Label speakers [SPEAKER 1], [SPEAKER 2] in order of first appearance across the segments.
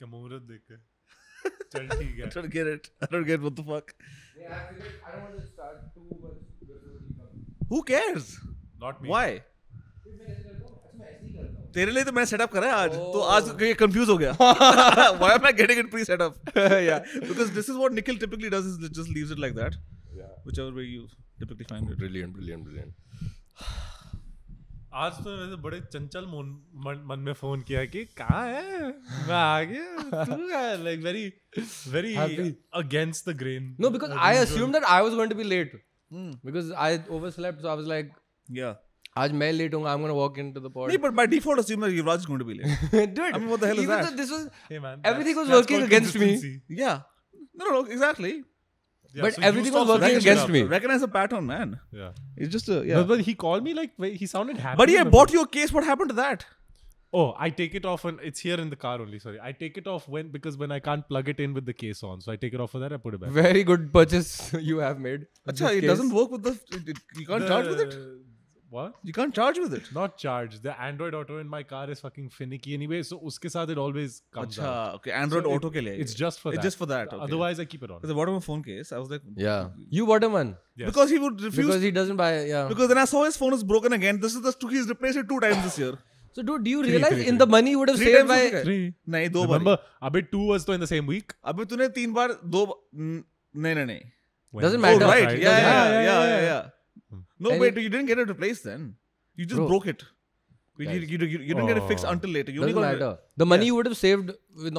[SPEAKER 1] क्या मुहूर्त देख के चल ठीक है
[SPEAKER 2] I don't get it. I don't get what the fuck.
[SPEAKER 3] Yeah, I figured I don't want to start too much before he comes.
[SPEAKER 2] Who cares?
[SPEAKER 1] not me
[SPEAKER 2] Why?
[SPEAKER 3] फिर मैं कैसे करता हूँ? अच्छा मैं ऐसे ही करता हूँ.
[SPEAKER 2] तेरे लिए तो मैंने सेटअप करा है आज. तो आज कंफ्यूज हो गया. Why am I getting it pre-set up?
[SPEAKER 3] Yeah.
[SPEAKER 2] Because this is what Nikhil typically does, is just leaves it like that.
[SPEAKER 3] Yeah.
[SPEAKER 2] Whichever way you typically find it.
[SPEAKER 3] Brilliant.
[SPEAKER 1] आज तो वैसे बड़े चंचल मन में फोन किया कि कहाँ है मैं आ गया तू है like very
[SPEAKER 3] Happy.
[SPEAKER 1] against the grain.
[SPEAKER 3] No, because I assumed that I was going to be late. Because I overslept, so I was like,
[SPEAKER 2] Yeah.
[SPEAKER 3] आज मैं late होऊंगा. I'm going to walk into the pod.
[SPEAKER 2] No, but by default assume that Yuvraj is going to be late.
[SPEAKER 3] Dude,
[SPEAKER 2] I mean, what the hell is
[SPEAKER 3] even
[SPEAKER 2] that?
[SPEAKER 3] though this was
[SPEAKER 1] Hey man,
[SPEAKER 3] everything was
[SPEAKER 1] that's
[SPEAKER 3] working
[SPEAKER 1] called
[SPEAKER 3] against me.
[SPEAKER 1] consistency.
[SPEAKER 2] Yeah. No, exactly.
[SPEAKER 1] Yeah,
[SPEAKER 3] But
[SPEAKER 1] so you
[SPEAKER 3] everything was
[SPEAKER 1] stop
[SPEAKER 3] working
[SPEAKER 1] switching
[SPEAKER 3] against
[SPEAKER 1] up.
[SPEAKER 3] me.
[SPEAKER 2] Recognize the pattern, man.
[SPEAKER 1] Yeah.
[SPEAKER 2] It's just a, yeah.
[SPEAKER 1] But he called me like he sounded happy.
[SPEAKER 2] But yeah,
[SPEAKER 1] when I
[SPEAKER 2] bought your case. What happened to that?
[SPEAKER 1] Oh, I take it off when it's here in the car only. Sorry, I take it off because when I can't plug it in with the case on, so I take it off for that. I put it back.
[SPEAKER 3] Very good purchase you have made. with
[SPEAKER 2] Acha,
[SPEAKER 3] this
[SPEAKER 2] it
[SPEAKER 3] case.
[SPEAKER 2] doesn't work with the. You can't charge with it.
[SPEAKER 1] What?
[SPEAKER 2] You can't charge with it.
[SPEAKER 1] Not charge. The Android Auto in my car is fucking finicky anyway. So uske sath it always comes out.
[SPEAKER 2] Acha, okay. Android
[SPEAKER 1] So
[SPEAKER 2] Auto ke liye.
[SPEAKER 1] It's just for
[SPEAKER 2] It's
[SPEAKER 1] that.
[SPEAKER 2] just for that. Okay.
[SPEAKER 1] Otherwise, I keep it on.
[SPEAKER 2] Because I bought him a phone case. I was like,
[SPEAKER 3] Yeah. You bought him one.
[SPEAKER 1] Yes.
[SPEAKER 2] because he would refuse.
[SPEAKER 3] Because he doesn't buy, yeah.
[SPEAKER 2] Because then I saw his phone is broken again. This is he's replaced it 2 times this year.
[SPEAKER 3] So dude, do you realize
[SPEAKER 1] three.
[SPEAKER 3] in the money you would have
[SPEAKER 2] 3
[SPEAKER 3] saved
[SPEAKER 2] times
[SPEAKER 3] by...
[SPEAKER 2] हो गया.
[SPEAKER 1] Three.
[SPEAKER 2] नहीं 2 बार.
[SPEAKER 1] Remember, abhi 2 was in the same week.
[SPEAKER 2] अबे तूने 3 बार 2 नहीं.
[SPEAKER 3] Doesn't
[SPEAKER 2] Oh
[SPEAKER 3] matter.
[SPEAKER 2] right.
[SPEAKER 1] Right.
[SPEAKER 2] Yeah. No,
[SPEAKER 3] And
[SPEAKER 2] wait. You didn't get it replaced then. You just
[SPEAKER 3] Bro.
[SPEAKER 2] broke it. You didn't get it fixed until later. You only
[SPEAKER 3] Doesn't
[SPEAKER 2] got it.
[SPEAKER 3] matter. The money you would have saved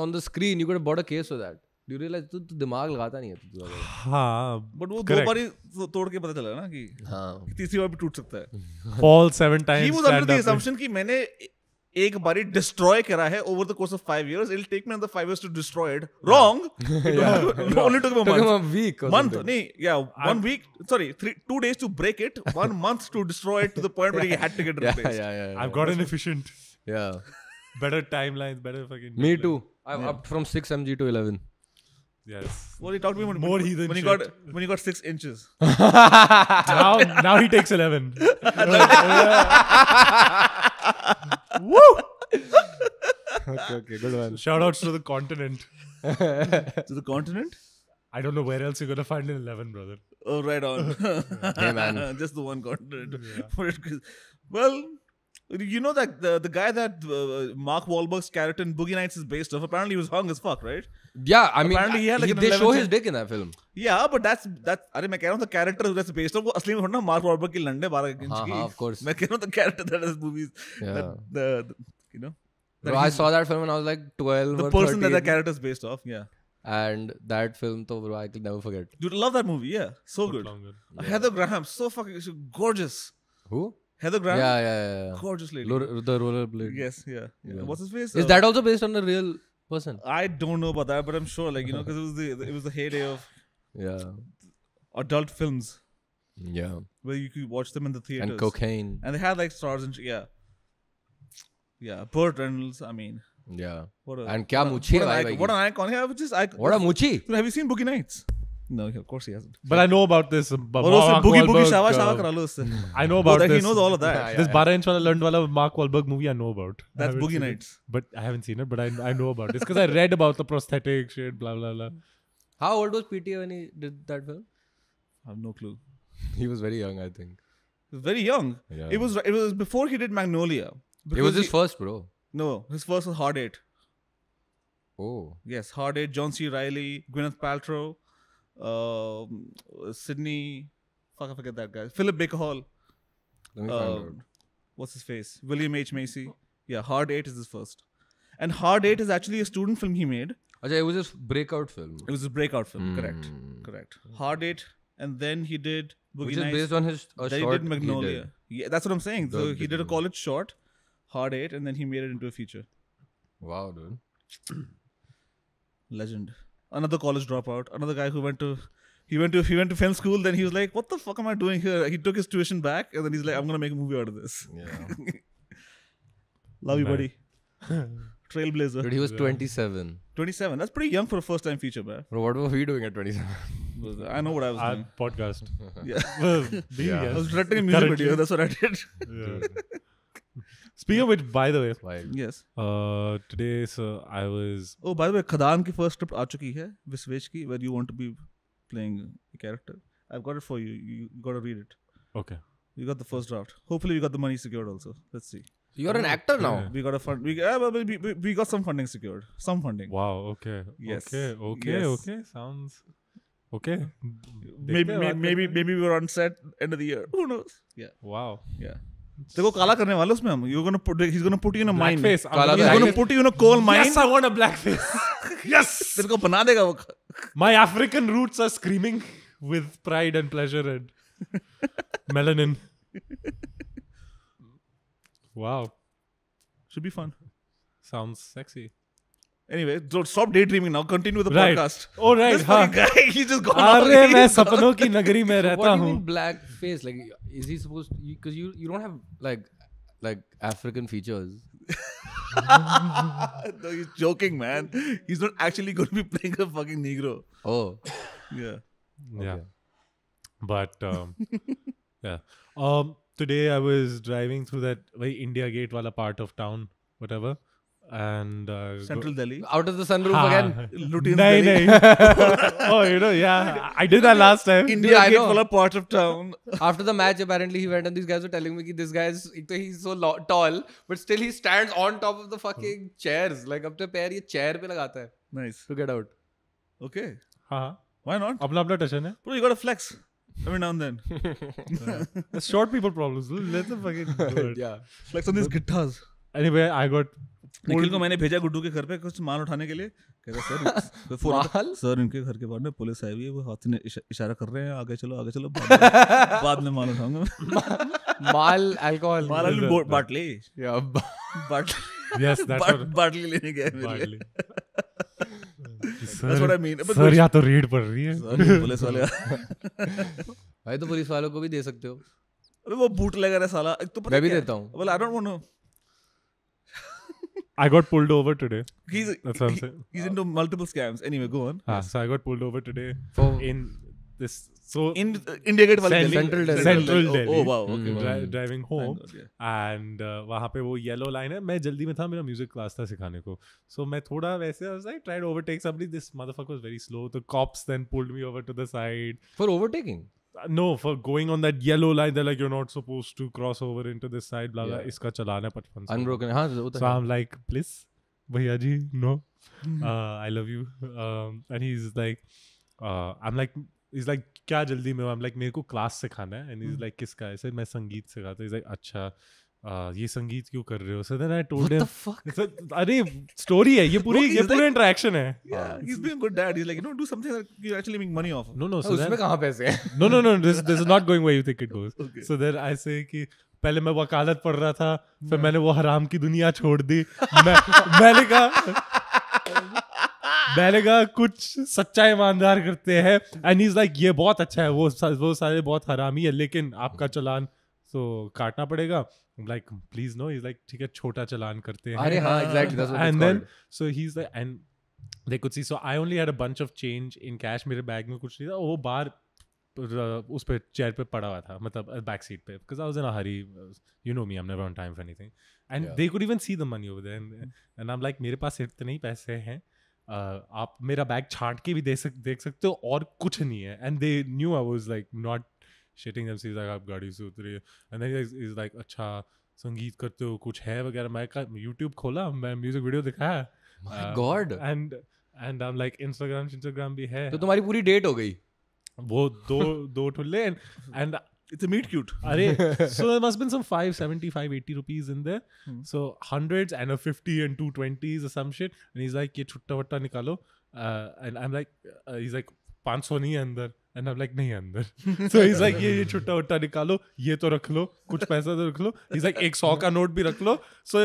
[SPEAKER 3] on the screen, you could have bought a case for that. Do you realize तू दिमाग लगाता नहीं है तू ज़्यादा.
[SPEAKER 1] हाँ.
[SPEAKER 2] But वो 2
[SPEAKER 1] Correct.
[SPEAKER 2] बार ही तोड़ के पता चला ना कि
[SPEAKER 3] हाँ.
[SPEAKER 2] तीसरी बार भी टूट सकता है.
[SPEAKER 1] Fall 7 times.
[SPEAKER 2] He was under
[SPEAKER 1] stand
[SPEAKER 2] the
[SPEAKER 1] up.
[SPEAKER 2] assumption कि मैंने एक बारी destroy करा है over the course of 5 years. It'll take me another 5 years to destroy it. Wrong. It only took him a
[SPEAKER 3] Took him
[SPEAKER 2] month.
[SPEAKER 3] a week or
[SPEAKER 2] Month.
[SPEAKER 3] something.
[SPEAKER 2] नहीं, yeah, 1 week. Sorry, 2 days to break it. 1 month to destroy it to the point where he had to get it replaced.
[SPEAKER 3] Yeah.
[SPEAKER 1] I've gotten efficient.
[SPEAKER 3] Yeah.
[SPEAKER 1] Better timelines, better fucking.
[SPEAKER 3] Me too. I'm up from 6 mg to 11.
[SPEAKER 1] Yes.
[SPEAKER 2] Well, he talked to me when,
[SPEAKER 1] More heathen
[SPEAKER 2] when he
[SPEAKER 1] shit.
[SPEAKER 2] got 6 inches.
[SPEAKER 1] now he takes 11. Woo!
[SPEAKER 3] Okay, good one.
[SPEAKER 1] Shout outs to the continent.
[SPEAKER 2] To the continent?
[SPEAKER 1] I don't know where else you're gonna find an 11, brother.
[SPEAKER 2] Oh, right on.
[SPEAKER 3] Hey, man.
[SPEAKER 2] Just the one continent. Well, you know that the guy that Mark Wahlberg's character in Boogie Nights is based off, apparently he was hung as fuck, right?
[SPEAKER 3] Yeah, I mean,
[SPEAKER 2] Apparently he had like an
[SPEAKER 3] they
[SPEAKER 2] 11
[SPEAKER 3] show
[SPEAKER 2] cent-
[SPEAKER 3] his dick in that film.
[SPEAKER 2] Yeah, but that's अरे मैं कह रहा हूँ the character that's based off वो असली में थोड़ा ना Mark Wahlberg की लंडे 12 इंच
[SPEAKER 3] हाँ,
[SPEAKER 2] की.
[SPEAKER 3] of course.
[SPEAKER 2] मैं कह रहा हूँ the character that is movies.
[SPEAKER 3] Yeah.
[SPEAKER 2] The you know. that
[SPEAKER 3] Bro, I
[SPEAKER 2] he's-
[SPEAKER 3] saw that film when I was like 12
[SPEAKER 2] the
[SPEAKER 3] or
[SPEAKER 2] person
[SPEAKER 3] 13.
[SPEAKER 2] that character is based off. Yeah.
[SPEAKER 3] And that film, though, bro, I can never forget.
[SPEAKER 2] Dude, I love that movie. Yeah, so good.
[SPEAKER 1] Longer.
[SPEAKER 2] Heather Graham, so fucking gorgeous.
[SPEAKER 3] Who?
[SPEAKER 2] Heather Graham,
[SPEAKER 3] Yeah.
[SPEAKER 2] gorgeous lady.
[SPEAKER 3] The rollerblade.
[SPEAKER 2] Yes, yeah. What's his face?
[SPEAKER 3] Is that also based on a real person?
[SPEAKER 2] I don't know about that, but I'm sure, like, you know, because it was the heyday of
[SPEAKER 3] Yeah.
[SPEAKER 2] adult films
[SPEAKER 3] Yeah.
[SPEAKER 2] where you could watch them in the theaters.
[SPEAKER 3] And cocaine.
[SPEAKER 2] And they had like stars and yeah. Burt Reynolds. I mean,
[SPEAKER 3] Yeah.
[SPEAKER 2] what a
[SPEAKER 3] And kya muchi hai bhai
[SPEAKER 2] what an icon. Yeah, which is icon.
[SPEAKER 3] What a muchi.
[SPEAKER 2] Dude, have you seen Boogie Nights? No, of course he hasn't.
[SPEAKER 1] But I know about this.
[SPEAKER 2] और उससे Boogie
[SPEAKER 1] Wahlberg,
[SPEAKER 2] Shawa करा लो उससे.
[SPEAKER 1] I know about
[SPEAKER 2] That
[SPEAKER 1] this.
[SPEAKER 2] he knows all of that.
[SPEAKER 1] This 12-inch wala learned wala Mark Wahlberg movie I know about. I
[SPEAKER 2] That's
[SPEAKER 1] haven't
[SPEAKER 2] Boogie
[SPEAKER 1] seen it.
[SPEAKER 2] Nights.
[SPEAKER 1] But I haven't seen it, but I know about this because I read about the prosthetic shit, blah blah blah.
[SPEAKER 3] How old was PTA when he did that film?
[SPEAKER 2] I have no clue.
[SPEAKER 3] He was very young, I think.
[SPEAKER 2] He was very young.
[SPEAKER 3] Yeah.
[SPEAKER 2] It was before he did Magnolia.
[SPEAKER 3] It
[SPEAKER 2] Because
[SPEAKER 3] was his first, bro.
[SPEAKER 2] No, his first was Hard Eight.
[SPEAKER 3] Oh.
[SPEAKER 2] Yes, Hard Eight, John C. Reilly, Gwyneth Paltrow, Sydney. Fuck, I forget that guy. Philip Baker Hall.
[SPEAKER 3] Let me find out.
[SPEAKER 2] What's his face? William H. Macy. Yeah, Hard Eight is his first. And Hard Eight is actually a student film he made.
[SPEAKER 3] Achha, it was his breakout film.
[SPEAKER 2] It was his breakout film. Correct. Hard Eight. And then he did Boogie
[SPEAKER 3] Which is
[SPEAKER 2] Nights.
[SPEAKER 3] based on his
[SPEAKER 2] Then
[SPEAKER 3] short
[SPEAKER 2] he did Magnolia. Yeah, that's what I'm saying. So he did a college short, Hard Eight, and then he made it into a feature.
[SPEAKER 3] Wow, dude.
[SPEAKER 2] Legend. Another college dropout. Another guy who went to film school. Then he was like, "What the fuck am I doing here?" He took his tuition back, and then he's like, "I'm gonna make a movie out of this."
[SPEAKER 3] Yeah.
[SPEAKER 2] Love you, buddy. Trailblazer.
[SPEAKER 3] Dude, he was 27.
[SPEAKER 2] 27. That's pretty young for a first-time feature, man.
[SPEAKER 3] Bro, what were we doing at 27?
[SPEAKER 2] I know what I was
[SPEAKER 1] Our
[SPEAKER 2] doing.
[SPEAKER 1] podcast.
[SPEAKER 2] Yeah.
[SPEAKER 1] Well,
[SPEAKER 3] Yeah.
[SPEAKER 2] I was directing a music
[SPEAKER 1] Currently.
[SPEAKER 2] video. That's what I did.
[SPEAKER 1] Yeah. Speaking of which, by the way,
[SPEAKER 3] Wild.
[SPEAKER 2] Yes.
[SPEAKER 1] today so I was
[SPEAKER 2] Oh, by the way, Khadan की first script आ चुकी है, Visvesh की, where you want to be playing a character. I've got it for you. You got to read it.
[SPEAKER 1] okay.
[SPEAKER 2] You got the first draft. Hopefully, you got the money secured also. Let's see.
[SPEAKER 3] You're an actor now.
[SPEAKER 2] We got a fund. We got some funding secured. Some funding.
[SPEAKER 1] Wow. Okay.
[SPEAKER 2] Yes.
[SPEAKER 1] Okay.
[SPEAKER 2] Yes.
[SPEAKER 1] Okay. Sounds okay.
[SPEAKER 2] Maybe we were on set end of the year. Who knows? Yeah.
[SPEAKER 1] Wow.
[SPEAKER 2] Yeah. देखो काला करने वाले उसमें हम. He's gonna put you in a mine.
[SPEAKER 1] Blackface.
[SPEAKER 3] Kala
[SPEAKER 2] He's gonna put you in a coal mine.
[SPEAKER 1] Yes, I want a blackface. Yes.
[SPEAKER 2] तेरे को बना देगा वो.
[SPEAKER 1] My African roots are screaming with pride and pleasure and melanin. Wow.
[SPEAKER 2] Should be fun.
[SPEAKER 1] Sounds sexy.
[SPEAKER 2] Anyway, don't stop daydreaming now. Continue with the
[SPEAKER 1] Right.
[SPEAKER 2] podcast.
[SPEAKER 1] Oh right.
[SPEAKER 2] This
[SPEAKER 1] हाँ.
[SPEAKER 2] fucking guy, he's just gone.
[SPEAKER 1] अरे मैं सपनों की नगरी में रहता
[SPEAKER 3] What do you
[SPEAKER 1] हूँ.
[SPEAKER 3] mean black face? Like, is he supposed? Because you don't have like African features.
[SPEAKER 2] No, he's joking, man. He's not actually going to be playing a fucking Negro.
[SPEAKER 3] Oh.
[SPEAKER 2] Yeah.
[SPEAKER 1] Yeah. But yeah. Today I was driving through that very India Gate wala part of town, whatever, and
[SPEAKER 2] Central Delhi.
[SPEAKER 3] Out of the sunroof again.
[SPEAKER 2] Lutyens
[SPEAKER 1] Nahi,
[SPEAKER 2] Delhi.
[SPEAKER 1] nahi. Oh, yeah, I did that last time.
[SPEAKER 2] India
[SPEAKER 3] I
[SPEAKER 2] Gate
[SPEAKER 3] know.
[SPEAKER 2] wala part of town.
[SPEAKER 3] After the match, apparently he went and these guys were telling me that this guy is he's so tall, but still he stands on top of the fucking chairs. Like अपने पैर ये chair पे लगाता है
[SPEAKER 2] Nice.
[SPEAKER 3] to get out.
[SPEAKER 2] Okay.
[SPEAKER 1] हाँ,
[SPEAKER 2] Why not?
[SPEAKER 1] अपना टशन है.
[SPEAKER 2] Bro, you gotta flex every now and then.
[SPEAKER 1] That's short people problems. Let them fucking do it.
[SPEAKER 3] Yeah.
[SPEAKER 2] Flex on these guitars.
[SPEAKER 1] Anyway, I got
[SPEAKER 2] Nikhil को मैंने भेजा गुड्डू के घर पे कुछ माल उठाने के लिए. कह रहा सर फोन
[SPEAKER 3] माल?
[SPEAKER 2] सर इनके घर के बाहर में पुलिस आई हुई है, वो हाथ ने इशारा कर रहे हैं आगे चलो बाद में माल उठाऊंगा.
[SPEAKER 3] Mal alcohol.
[SPEAKER 2] माल बाटली
[SPEAKER 3] Yeah.
[SPEAKER 2] बाटली
[SPEAKER 1] yes, that's what.
[SPEAKER 2] बाटली लेने गया है मेरे लिए. That's what I mean. But
[SPEAKER 1] sir यहाँ तो रेड पड़ रही है.
[SPEAKER 2] सर पुलिस वाले
[SPEAKER 3] भाई तो पुलिस वालों को भी दे सकते हो.
[SPEAKER 2] अबे वो बूट लगा रहा है साला. एक तो पता
[SPEAKER 3] मैं भी
[SPEAKER 2] क्या है?
[SPEAKER 3] देता हूँ.
[SPEAKER 2] Well, I don't want to.
[SPEAKER 1] I got pulled over today.
[SPEAKER 2] He's
[SPEAKER 1] That's what I'm saying.
[SPEAKER 2] he's into multiple scams. Anyway, go on.
[SPEAKER 1] So I got pulled over today
[SPEAKER 3] For
[SPEAKER 1] in this. So
[SPEAKER 2] In India Gate वाले
[SPEAKER 3] Central Delhi.
[SPEAKER 1] Central
[SPEAKER 2] Oh,
[SPEAKER 1] Delhi.
[SPEAKER 2] oh wow. Okay. wow.
[SPEAKER 1] Driving home.
[SPEAKER 2] Thank God, yeah.
[SPEAKER 1] And वहाँ पे वो yellow line है. मैं जल्दी में था, मेरा म्यूजिक क्लास था सिखाने को. सो मैं थोड़ा वैसे I was like trying to overtake somebody. This motherfucker was very slow. The cops then pulled me over to the side.
[SPEAKER 3] for overtaking.
[SPEAKER 1] No, for going on that yellow line. They're like, you're not supposed to cross over into this side. Blah blah.
[SPEAKER 3] Yeah.
[SPEAKER 1] इसका चलाना है 55.
[SPEAKER 3] Unbroken. हाँ वो तो
[SPEAKER 1] So
[SPEAKER 3] है.
[SPEAKER 1] I'm like, please, भैया जी, no. I love you. And he's like, I'm like, he's like, क्या जल्दी में हो? I'm like, मेरे को क्लास सिखाना है. And he's like, किसका है? सर मैं संगीत सिखाता हूँ. He's like, अच्छा, ये संगीत क्यों कर रहे हो? So then I told
[SPEAKER 3] What
[SPEAKER 1] him,
[SPEAKER 3] the fuck?
[SPEAKER 1] So, अरे स्टोरी है ये पूरी,
[SPEAKER 2] No, he's
[SPEAKER 1] ये
[SPEAKER 2] like-
[SPEAKER 1] पूरा इंटरेक्शन है.
[SPEAKER 2] Yeah, he's being a good dad. He's like, do something that you actually make money off.
[SPEAKER 1] No, so
[SPEAKER 3] उसमें
[SPEAKER 1] then,
[SPEAKER 3] कहाँ पैसे हैं?
[SPEAKER 1] no, this is not going where you think it goes.
[SPEAKER 2] Okay.
[SPEAKER 1] So then I say कि पहले मैं वकालत पढ़ रहा था, फिर मैंने वो हराम की दुनिया छोड़ दी. मैंने कहा कुछ सच्चा ईमानदार करते हैं. एंड ही इज लाइक, ये बहुत अच्छा है, वो सारे बहुत हरामी है, लेकिन आपका चालान तो काटना पड़ेगा. Like please no. He is like, ठीक है, छोटा चालान करते हैं.
[SPEAKER 3] अरे हाँ, exactly. That's what it's
[SPEAKER 1] And then
[SPEAKER 3] called.
[SPEAKER 1] so he's like, and they could see. So I only had a bunch of change in cash. मेरे बैग में कुछ नहीं था. वो बाहर उस पे चेयर पे पड़ा हुआ था, मतलब बैक सीट पे. Because I was in a hurry. You know me, I'm never on time for anything. And
[SPEAKER 3] Yeah.
[SPEAKER 1] they could even see the money over there. And I'm like, मेरे पास इतने ही पैसे हैं. आप मेरा बैग छांट के भी देख सकते हो, और कुछ नहीं है. And they knew I was like not shitting them. So he's like, आप गाड़ी से उतरिए. And then he's like, अच्छा संगीत करते हो, कुछ है वगैरह. मैं YouTube खोला, मैं म्यूजिक वीडियो दिखाया.
[SPEAKER 3] My God.
[SPEAKER 1] And I'm like, Instagram भी है.
[SPEAKER 3] तो तुम्हारी पूरी डेट हो गई.
[SPEAKER 1] वो दो ठुल्ले. And
[SPEAKER 2] It's a meet cute.
[SPEAKER 1] अरे, so there must have been some 570, 580 rupees in there. So hundreds and a 50 and 220s or some shit. And he's like, ये छुट्टा वट्टा निकालो. And I'm like, he's like, 500 नहीं है अंदर. And I'm like, नहीं है अंदर. So he's like, ये छुट्टा वट्टा निकालो, ये तो रख लो, कुछ पैसा तो रख लो. He's like, 100 का नोट भी रख लो. So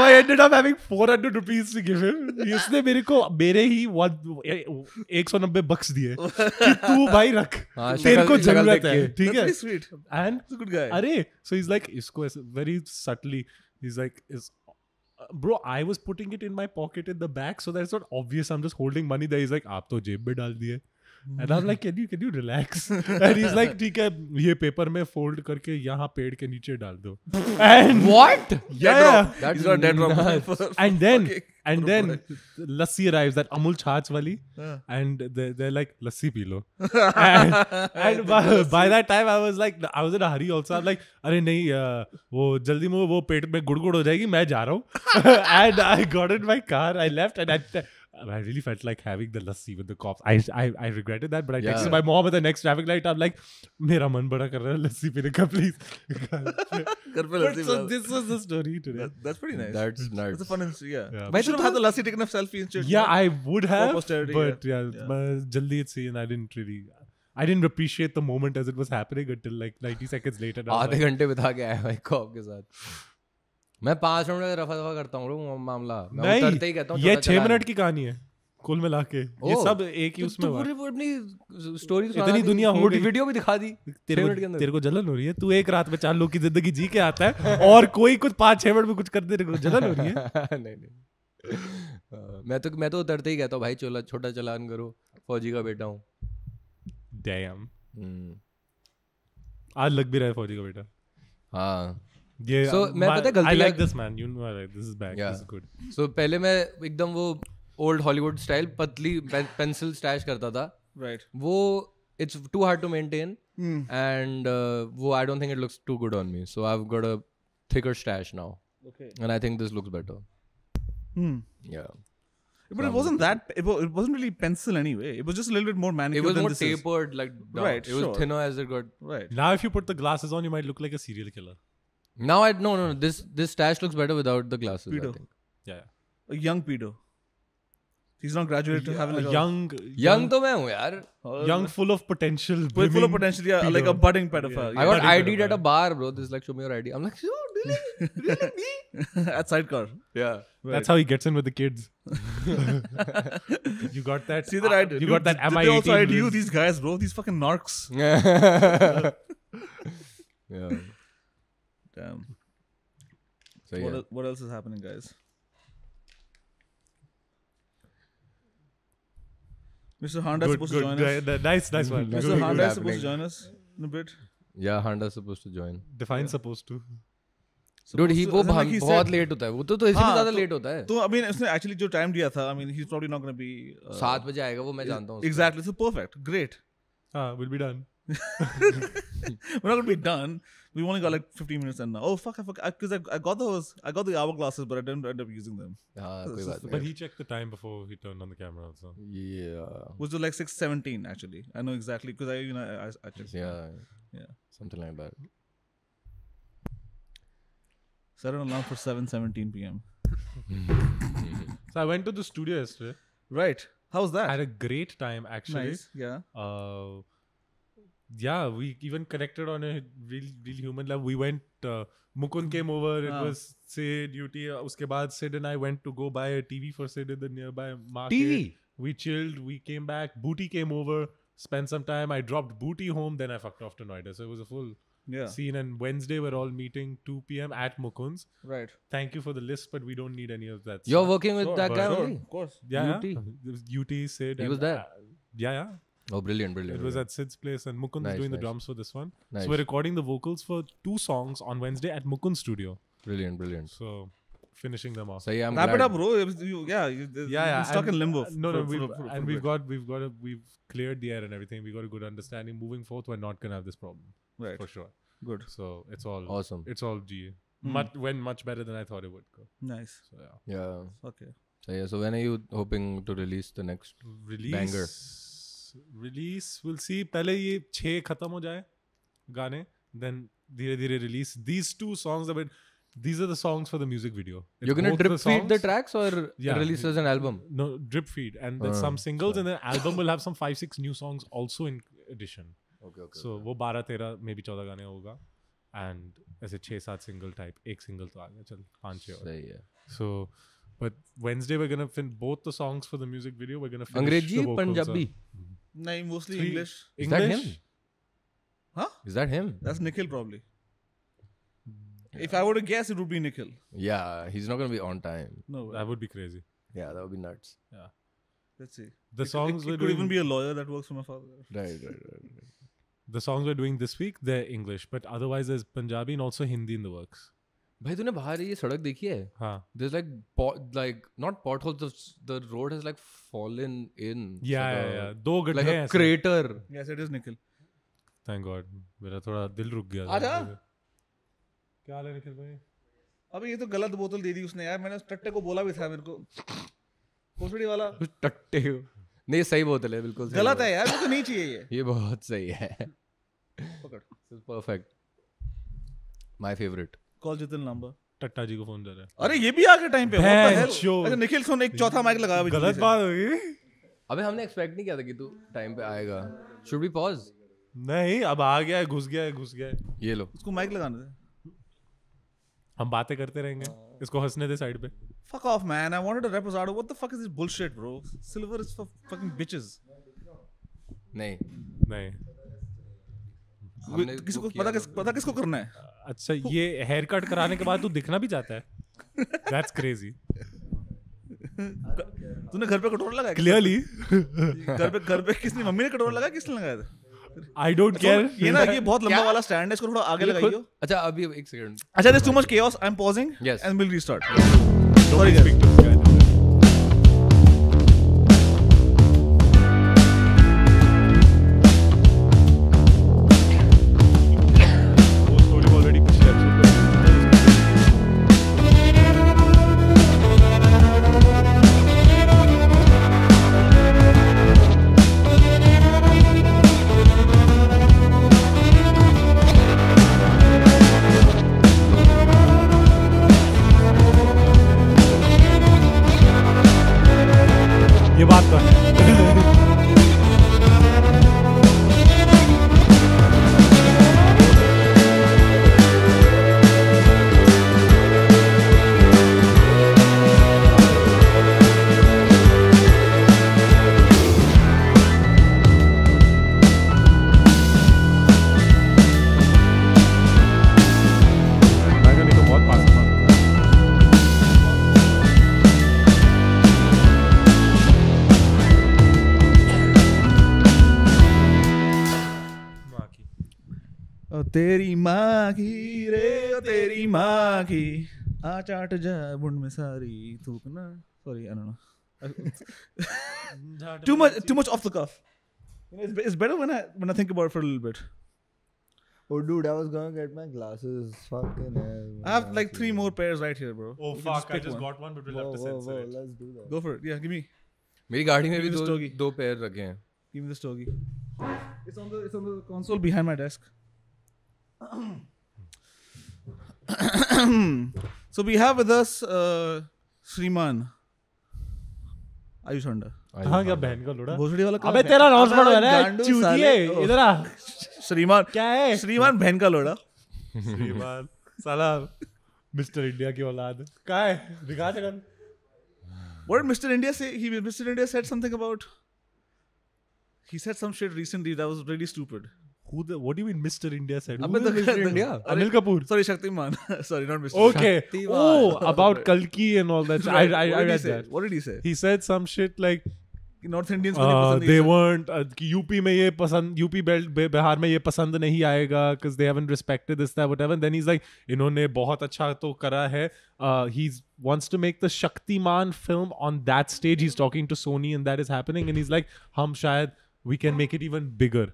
[SPEAKER 1] I ended up having 400 rupees to give him. उसने मेरे ही 190 bucks दिए कि तू भाई रख,
[SPEAKER 3] हाँ,
[SPEAKER 1] तेरे को
[SPEAKER 3] शक्ल
[SPEAKER 1] जरूरत
[SPEAKER 3] देख
[SPEAKER 1] है,
[SPEAKER 3] के.
[SPEAKER 1] ठीक
[SPEAKER 2] That's
[SPEAKER 1] है.
[SPEAKER 2] very sweet.
[SPEAKER 1] And
[SPEAKER 2] He's a good guy.
[SPEAKER 1] अरे, so he's like, इसको ऐसे very subtly, he's like, bro, I was putting it in my pocket in the back, so that it's not obvious I'm just holding money there. He's like, आप तो जेब में डाल दिए. And I'm like, can you relax? And he's like, ठीक है, ये paper में fold करके यहाँ पेड़ के नीचे डाल दो. And
[SPEAKER 3] What?
[SPEAKER 1] yeah,
[SPEAKER 3] That's
[SPEAKER 2] He's got a dead drop.
[SPEAKER 3] nuts.
[SPEAKER 1] and then lassi arrives, that Amul Chach wali,
[SPEAKER 2] Yeah.
[SPEAKER 1] and they're like, lassi pee lo. and by that time I was in a hurry also. I'm like, अरे नहीं, वो जल्दी में वो पेट में गुड़गुड़ हो जाएगी, मैं जा रहा हूँ. And I got in my car, I left, and I really felt like having the lassi with the cops. I regretted that, but I texted my mom at the next traffic light. I'm like, मेरा मन बड़ा कर रहा है lassi पीने का, please. So this was the story today.
[SPEAKER 2] That's pretty nice.
[SPEAKER 3] That's
[SPEAKER 2] That's
[SPEAKER 3] nuts.
[SPEAKER 2] a fun incident. Yeah.
[SPEAKER 1] Yeah.
[SPEAKER 2] I should have had the lassi taken a selfie instead.
[SPEAKER 1] Yeah, I would have,
[SPEAKER 2] posterity,
[SPEAKER 1] but
[SPEAKER 2] yeah.
[SPEAKER 1] jaldi it's seen. I didn't appreciate the moment as it was happening until like 90 seconds later. And I was
[SPEAKER 3] आधे
[SPEAKER 1] like,
[SPEAKER 3] घंटे बिता के आया भाई corp के साथ. मैं 5 minute में रफा दफा करता हूँ मामला. मैं
[SPEAKER 1] नहीं,
[SPEAKER 3] उतरते ही कहता हूँ
[SPEAKER 1] ये
[SPEAKER 3] छोटा
[SPEAKER 1] 6
[SPEAKER 3] चलान.
[SPEAKER 1] मिनट की कहानी है कुल मिला के. ये सब एक ही
[SPEAKER 3] तो
[SPEAKER 1] उसमें हुआ.
[SPEAKER 3] पूरी अपनी स्टोरी
[SPEAKER 1] इतनी दुनिया हो गई.
[SPEAKER 3] वीडियो भी दिखा दी 6 मिनट के अंदर.
[SPEAKER 1] तेरे को जलन हो रही है. तू एक रात में 4 लोग की जिंदगी जी के आता है और कोई कुछ 5-6 मिनट में कुछ कर दे. तेरे को जलन हो रही है.
[SPEAKER 3] नहीं. मैं तो उतरते ही कहता हूँ भाई छोटा चलान करो, फौजी का बेटा हूँ.
[SPEAKER 1] Damn. आज लग भी रहा है फौजी का बेटा.
[SPEAKER 3] हाँ.
[SPEAKER 1] ये
[SPEAKER 3] So, मैं पता है
[SPEAKER 1] I
[SPEAKER 3] गलती
[SPEAKER 1] like this man. You know I like this is back.
[SPEAKER 3] Yeah.
[SPEAKER 1] This is good.
[SPEAKER 3] So पहले मैं एकदम वो ओल्ड हॉलीवुड स्टाइल पतली पेंसिल स्टैश करता था.
[SPEAKER 2] Right.
[SPEAKER 3] वो it's too hard to maintain and वो I don't think it looks too good on me. So I've got a thicker stash now.
[SPEAKER 2] Okay.
[SPEAKER 3] And I think this looks better. Yeah.
[SPEAKER 2] But it wasn't that. It wasn't really pencil anyway. It was just a little bit more
[SPEAKER 3] It
[SPEAKER 2] manicured
[SPEAKER 3] was
[SPEAKER 2] than
[SPEAKER 3] more
[SPEAKER 2] this is.
[SPEAKER 3] tapered, like down.
[SPEAKER 2] Right,
[SPEAKER 3] It was
[SPEAKER 2] sure.
[SPEAKER 3] thinner as it got.
[SPEAKER 2] Right.
[SPEAKER 1] Now if you put the glasses on, you might look like a serial killer.
[SPEAKER 3] Now no. This stash looks better without the glasses.
[SPEAKER 2] Pedo.
[SPEAKER 3] I think.
[SPEAKER 1] Yeah.
[SPEAKER 2] A young pedo. He's not graduated to having like
[SPEAKER 3] Young तो मैं हूँ यार.
[SPEAKER 1] young, full of potential.
[SPEAKER 2] full of
[SPEAKER 1] brimming
[SPEAKER 2] potential. Yeah, like a
[SPEAKER 1] pedo.
[SPEAKER 2] budding pedophile.
[SPEAKER 3] I got
[SPEAKER 1] Budding
[SPEAKER 3] ID'd at a
[SPEAKER 1] pedophile.
[SPEAKER 3] bar, bro. This is like, show me your ID. I'm like, oh, really? Really me?
[SPEAKER 2] At sidecar.
[SPEAKER 3] Yeah.
[SPEAKER 1] That's how he gets in with the kids. You got that?
[SPEAKER 2] See that I did.
[SPEAKER 1] You got that
[SPEAKER 2] Did they also
[SPEAKER 1] MI18
[SPEAKER 2] ID you?
[SPEAKER 1] whiz.
[SPEAKER 2] These guys, bro. These fucking narcs.
[SPEAKER 3] Yeah.
[SPEAKER 2] Damn.
[SPEAKER 3] So yeah.
[SPEAKER 2] What else is happening, guys? Mr. Honda is supposed to join us.
[SPEAKER 1] Nice one.
[SPEAKER 3] That's
[SPEAKER 2] Mr.
[SPEAKER 3] good
[SPEAKER 2] Honda is
[SPEAKER 3] happening.
[SPEAKER 2] supposed to join us in a bit.
[SPEAKER 3] Yeah, Honda's supposed to join.
[SPEAKER 1] Define supposed to.
[SPEAKER 3] Dude, वो
[SPEAKER 2] As in, like he
[SPEAKER 3] बहुत
[SPEAKER 2] said-
[SPEAKER 3] late होता है. वो तो इससे भी
[SPEAKER 2] हाँ,
[SPEAKER 3] ज़्यादा
[SPEAKER 2] तो-
[SPEAKER 3] लेट होता है.
[SPEAKER 2] So I mean, उसने actually जो time दिया था, I mean, he's probably not going to be
[SPEAKER 3] 7 बजे आएगा वो मैं जानता हूँ.
[SPEAKER 2] exactly. So perfect, great.
[SPEAKER 1] We'll be done.
[SPEAKER 2] We're not going to be done. We've only got like 15 minutes in now. Oh fuck! Because I got the hourglasses, but I didn't end up using them.
[SPEAKER 3] हाँ कोई बात
[SPEAKER 1] But
[SPEAKER 3] नहीं.
[SPEAKER 1] he checked the time before he turned on the camera also.
[SPEAKER 3] Yeah.
[SPEAKER 2] Which was like 6:17 actually. I know exactly because I checked.
[SPEAKER 3] Yeah.
[SPEAKER 2] Yeah.
[SPEAKER 3] Something like that.
[SPEAKER 2] Set an alarm for 7:17 p.m.
[SPEAKER 1] So I went to the studio yesterday.
[SPEAKER 2] Right. How's
[SPEAKER 1] I
[SPEAKER 2] that?
[SPEAKER 1] had a great time actually.
[SPEAKER 2] Nice. Yeah.
[SPEAKER 1] Yeah, we even connected on a real human level. We went. Mukund came over. It was Sid, UT. Uske baad Sid and I went to go buy a TV for Sid in the nearby market.
[SPEAKER 3] TV?
[SPEAKER 1] We chilled. We came back. Booty came over. Spent some time. I dropped Booty home. Then I fucked off to Noida. So it was a full
[SPEAKER 2] Yeah.
[SPEAKER 1] scene. And Wednesday we're all meeting 2 p.m. at Mukund's.
[SPEAKER 2] Right.
[SPEAKER 1] Thank you for the list, but we don't need any of that.
[SPEAKER 3] You're
[SPEAKER 1] stuff.
[SPEAKER 3] working with that guy only?
[SPEAKER 2] Of course.
[SPEAKER 1] Yeah,
[SPEAKER 3] UT?
[SPEAKER 1] yeah. It was UT, Sid.
[SPEAKER 3] He
[SPEAKER 1] and,
[SPEAKER 3] was there?
[SPEAKER 1] Yeah.
[SPEAKER 3] Oh, brilliant.
[SPEAKER 1] It was at Sid's place, and Mukund
[SPEAKER 3] Nice,
[SPEAKER 1] was doing the
[SPEAKER 3] nice.
[SPEAKER 1] drums for this one.
[SPEAKER 3] Nice.
[SPEAKER 1] So we're recording the vocals for 2 songs on Wednesday at Mukund's studio.
[SPEAKER 3] Brilliant.
[SPEAKER 1] So finishing them off.
[SPEAKER 3] So yeah, I'm
[SPEAKER 2] Wrap
[SPEAKER 3] glad.
[SPEAKER 2] it up, bro. You're stuck in limbo.
[SPEAKER 1] No,
[SPEAKER 2] for-
[SPEAKER 1] we've
[SPEAKER 2] for- for
[SPEAKER 1] and
[SPEAKER 2] a
[SPEAKER 1] we've
[SPEAKER 2] bit.
[SPEAKER 1] we've cleared the air and everything. We got a good understanding. Moving forth, we're not gonna have this problem
[SPEAKER 2] Right.
[SPEAKER 1] for sure.
[SPEAKER 2] Good.
[SPEAKER 1] So it's all
[SPEAKER 3] Awesome.
[SPEAKER 1] It's all G. Went much better than I thought it would go.
[SPEAKER 2] Nice.
[SPEAKER 1] So yeah.
[SPEAKER 3] Yeah.
[SPEAKER 2] Okay.
[SPEAKER 3] So yeah. So when are you hoping to release the next? Banger.
[SPEAKER 1] Release we'll see. पहले ये 6 खत्म हो जाए गाने, then धीरे धीरे release these 2 songs. These are the songs for the music video. It's
[SPEAKER 3] You're gonna
[SPEAKER 1] both
[SPEAKER 3] drip feed the
[SPEAKER 1] songs.
[SPEAKER 3] tracks or
[SPEAKER 1] Yeah.
[SPEAKER 3] release as an album?
[SPEAKER 1] No, drip feed, and then some singles, and then album will have some 5-6 new songs also in addition.
[SPEAKER 3] Okay.
[SPEAKER 1] So वो 12-13 maybe 14 गाने होगा, and ऐसे 6-7 single type. एक single तो आ गया, चल 5-6 और.
[SPEAKER 3] सही है.
[SPEAKER 1] So, but Wednesday we're gonna fin both the songs for the music video. We're gonna finish
[SPEAKER 3] अंग्रेजी
[SPEAKER 1] the vocals
[SPEAKER 3] Punjabi.
[SPEAKER 2] No, mostly
[SPEAKER 1] 3
[SPEAKER 2] English.
[SPEAKER 3] Is that
[SPEAKER 1] English.
[SPEAKER 3] him?
[SPEAKER 2] Huh?
[SPEAKER 3] Is that him?
[SPEAKER 2] That's Nikhil probably. If I were to guess, it would be Nikhil.
[SPEAKER 3] Yeah, he's not gonna be on time.
[SPEAKER 2] No way.
[SPEAKER 1] That would be crazy.
[SPEAKER 3] Yeah, that would be nuts.
[SPEAKER 2] Let's see.
[SPEAKER 1] The songs
[SPEAKER 2] It
[SPEAKER 1] we're
[SPEAKER 2] could even
[SPEAKER 1] doing,
[SPEAKER 2] be a lawyer that works for my father.
[SPEAKER 3] Right.
[SPEAKER 1] the songs we're doing this week, they're English, but otherwise there's Punjabi and also Hindi in the works.
[SPEAKER 3] भाई तूने बाहर ये सड़क देखी है?
[SPEAKER 1] हाँ.
[SPEAKER 3] There's like not potholes. The road has like fallen in.
[SPEAKER 1] Yeah. दो गड्ढे
[SPEAKER 3] Like
[SPEAKER 1] हैं
[SPEAKER 3] a
[SPEAKER 1] ऐसे.
[SPEAKER 3] crater.
[SPEAKER 2] Yes, it is Nikhil.
[SPEAKER 1] Thank God. मेरा थोड़ा दिल रुक गया.
[SPEAKER 2] आजा.
[SPEAKER 1] क्या हाल है निखिल भाई?
[SPEAKER 2] अबे ये तो गलत बोतल दे दी उसने यार. मैंने उस टट्टे को बोला भी था मेरे को. भोसड़ी वाला.
[SPEAKER 3] टट्टे. नहीं सही बोतल है बिल्कुल.
[SPEAKER 2] गलत है यार. मुझे नहीं चाहिए ये.
[SPEAKER 3] ये बहुत सही है.
[SPEAKER 2] पकड़.
[SPEAKER 3] This is perfect. My favorite.
[SPEAKER 2] Call Jitin number.
[SPEAKER 1] टट्टा जी को फोन कर रहा है.
[SPEAKER 2] अरे ये भी आ गए टाइम पे. What the hell?
[SPEAKER 1] Sure.
[SPEAKER 2] अच्छा निखिल सुन एक चौथा माइक लगाया.
[SPEAKER 1] गलत बात हो गई.
[SPEAKER 3] अबे हमने एक्सपेक्ट नहीं किया था कि तू टाइम पे आएगा. Should we pause?
[SPEAKER 1] नहीं अब आ गया है, घुस गया है.
[SPEAKER 3] ये लो.
[SPEAKER 2] उसको माइक लगाने दे.
[SPEAKER 1] हम बातें करते रहेंगे. इसको हंसने दे साइड पे.
[SPEAKER 2] Fuck off, man. I wanted to rap Ozado. What the fuck is this bullshit, bro? Silver is for fucking bitches.
[SPEAKER 3] नहीं.
[SPEAKER 2] किसको पता किसको करना है?
[SPEAKER 1] अच्छा ये हेयर कट कराने के बाद तू दिखना भी चाहता है? That's crazy.
[SPEAKER 2] तूने घर पे कटोरा लगाया?
[SPEAKER 1] Clearly.
[SPEAKER 2] घर पे किसने मम्मी ने कटोरा लगाया किसने लगाया था?
[SPEAKER 1] I don't care.
[SPEAKER 2] ये ना ये बहुत लंबा वाला स्टैंड है इसको थोड़ा आगे लगाइयो.
[SPEAKER 3] अच्छा अभी एक सेकंड.
[SPEAKER 2] अच्छा there's too much chaos. I'm pausing.
[SPEAKER 3] Yes.
[SPEAKER 2] And we'll restart.
[SPEAKER 1] Sorry guys. ये बात तो है.
[SPEAKER 2] तेरी माँ की रे तेरी माँ की आ चाट जा बुंड में सारी थूकना. Sorry, I don't know. Too much off the cuff. You know, it's better when I think about it for a little bit.
[SPEAKER 4] Oh, dude, I was gonna get my glasses. Fucking hell.
[SPEAKER 2] I have like 3 more pairs right here, bro.
[SPEAKER 1] Oh
[SPEAKER 2] You can
[SPEAKER 1] fuck! I
[SPEAKER 2] pick
[SPEAKER 1] just
[SPEAKER 2] one.
[SPEAKER 1] got one, but we'll have to censor it.
[SPEAKER 4] Let's do that.
[SPEAKER 2] Go for it. Yeah, give me
[SPEAKER 3] मेरी गाड़ी में भी
[SPEAKER 2] Give me the stogie.
[SPEAKER 3] दो पैर रखे हैं.
[SPEAKER 2] the stogie. It's on the console behind my desk. So we have with us Shriman Ayush Honda.
[SPEAKER 1] हाँ क्या बहन का लोड़ा?
[SPEAKER 2] भोसड़ी वाला
[SPEAKER 1] अबे तेरा announcement हो रहा है. चूतिए इधर आ.
[SPEAKER 2] श्रीमान
[SPEAKER 1] क्या है?
[SPEAKER 2] श्रीमान बहन का लोड़ा.
[SPEAKER 1] श्रीमान साला मिस्टर इंडिया की औलाद. क्या है? दिखा Jagan.
[SPEAKER 2] What did Mr. India say? Mr. India said something about. He said some shit recently that was really stupid.
[SPEAKER 1] What do you mean Mr. India said?
[SPEAKER 3] अबे तो Mr. India.
[SPEAKER 1] Anil Kapoor.
[SPEAKER 2] Sorry, Shaktiman. Sorry, not Mr.
[SPEAKER 1] Okay.
[SPEAKER 3] Shaktiman.
[SPEAKER 1] Oh, about Kalki and all that. I read that.
[SPEAKER 2] What did he say?
[SPEAKER 1] He said some shit like
[SPEAKER 2] North Indians को नहीं पसंद
[SPEAKER 1] they
[SPEAKER 2] नहीं
[SPEAKER 1] weren't कि UP में ये पसंद UP Bihar में ये पसंद नहीं आएगा because they haven't respected this that whatever. And then he's like इन्होंने बहुत अच्छा तो करा है. He wants to make the Shaktiman film on that stage. He's talking to Sony and that is happening. And he's like हम शायद we can make it even bigger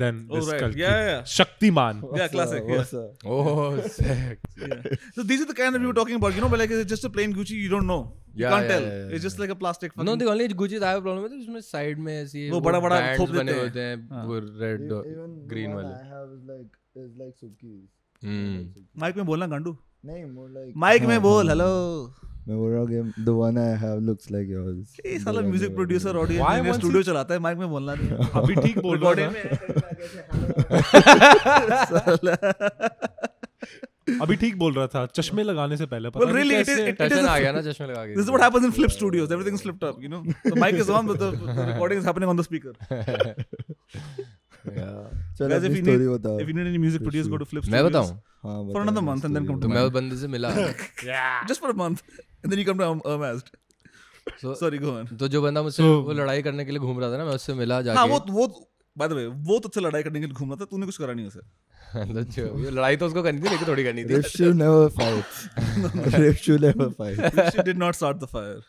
[SPEAKER 1] than this
[SPEAKER 2] right.
[SPEAKER 1] Kalki.
[SPEAKER 2] Yeah.
[SPEAKER 1] Shaktiman.
[SPEAKER 2] Yeah, classic. Yeah.
[SPEAKER 4] What's up?
[SPEAKER 3] Oh, sick.
[SPEAKER 2] Yeah. So these are the kind that we were talking about. You know, but like it's just a plain Gucci. You don't know. You
[SPEAKER 3] Yeah,
[SPEAKER 2] can't
[SPEAKER 3] yeah,
[SPEAKER 2] tell.
[SPEAKER 3] yeah.
[SPEAKER 2] It's just like a plastic.
[SPEAKER 3] No, the only Gucci that I have a problem with is उसमें side में ऐसी
[SPEAKER 2] वो बड़ा-बड़ा
[SPEAKER 3] bands
[SPEAKER 2] थोप
[SPEAKER 3] बने
[SPEAKER 2] देते हैं.
[SPEAKER 3] होते हैं वो red
[SPEAKER 4] Even
[SPEAKER 3] green
[SPEAKER 4] the one
[SPEAKER 3] वाले.
[SPEAKER 4] I have is like Suki's.
[SPEAKER 2] Mike में बोलना गांडू.
[SPEAKER 4] नहीं, more like.
[SPEAKER 2] माइक में बोल. Hello.
[SPEAKER 4] मैं बोल रहा हूँ the one I have looks like yours.
[SPEAKER 2] ये साला music producer audio
[SPEAKER 1] Why
[SPEAKER 2] engineer
[SPEAKER 1] once
[SPEAKER 2] studio चलाता है माइक में बोलना नहीं है.
[SPEAKER 1] अभी ठीक बोल रहा था. अभी ठीक बोल रहा था चश्मे लगाने से पहले.
[SPEAKER 2] Well, really, it is
[SPEAKER 3] टशन आ गया ना चश्मे लगा के.
[SPEAKER 2] This is what happens in flip studios. Everything's flipped up, you know. The mic is on, but the recording is happening on the speaker.
[SPEAKER 4] चल
[SPEAKER 2] Guys,
[SPEAKER 4] अपनी story बताओ.
[SPEAKER 2] if you need any music produced, go to Flip
[SPEAKER 3] मैं
[SPEAKER 2] Studios
[SPEAKER 3] बताऊं.
[SPEAKER 4] हाँ,
[SPEAKER 2] for
[SPEAKER 4] बताओ
[SPEAKER 2] another
[SPEAKER 4] अपनी
[SPEAKER 2] month and then
[SPEAKER 4] story
[SPEAKER 2] come
[SPEAKER 3] तो
[SPEAKER 2] to
[SPEAKER 3] मैं
[SPEAKER 2] mine.
[SPEAKER 3] उस बंदे से मिला.
[SPEAKER 2] Just for a month, and then you come to Ermazd. Sorry, go on.
[SPEAKER 3] तो जो बंदा मुझसे वो लड़ाई करने के लिए घूम रहा था ना, मैं उससे मिला
[SPEAKER 2] हाँ,
[SPEAKER 3] जाके.
[SPEAKER 2] वो by the way, वो तुझसे लड़ाई करने के लिए घूम रहा था, तूने कुछ करा नहीं उसे.
[SPEAKER 3] ये लड़ाई तो उसको करनी थी, लेकिन थोड़ी करनी थी.
[SPEAKER 4] Rifshu never fights. Rifshu never fights.
[SPEAKER 2] She did not start the fire.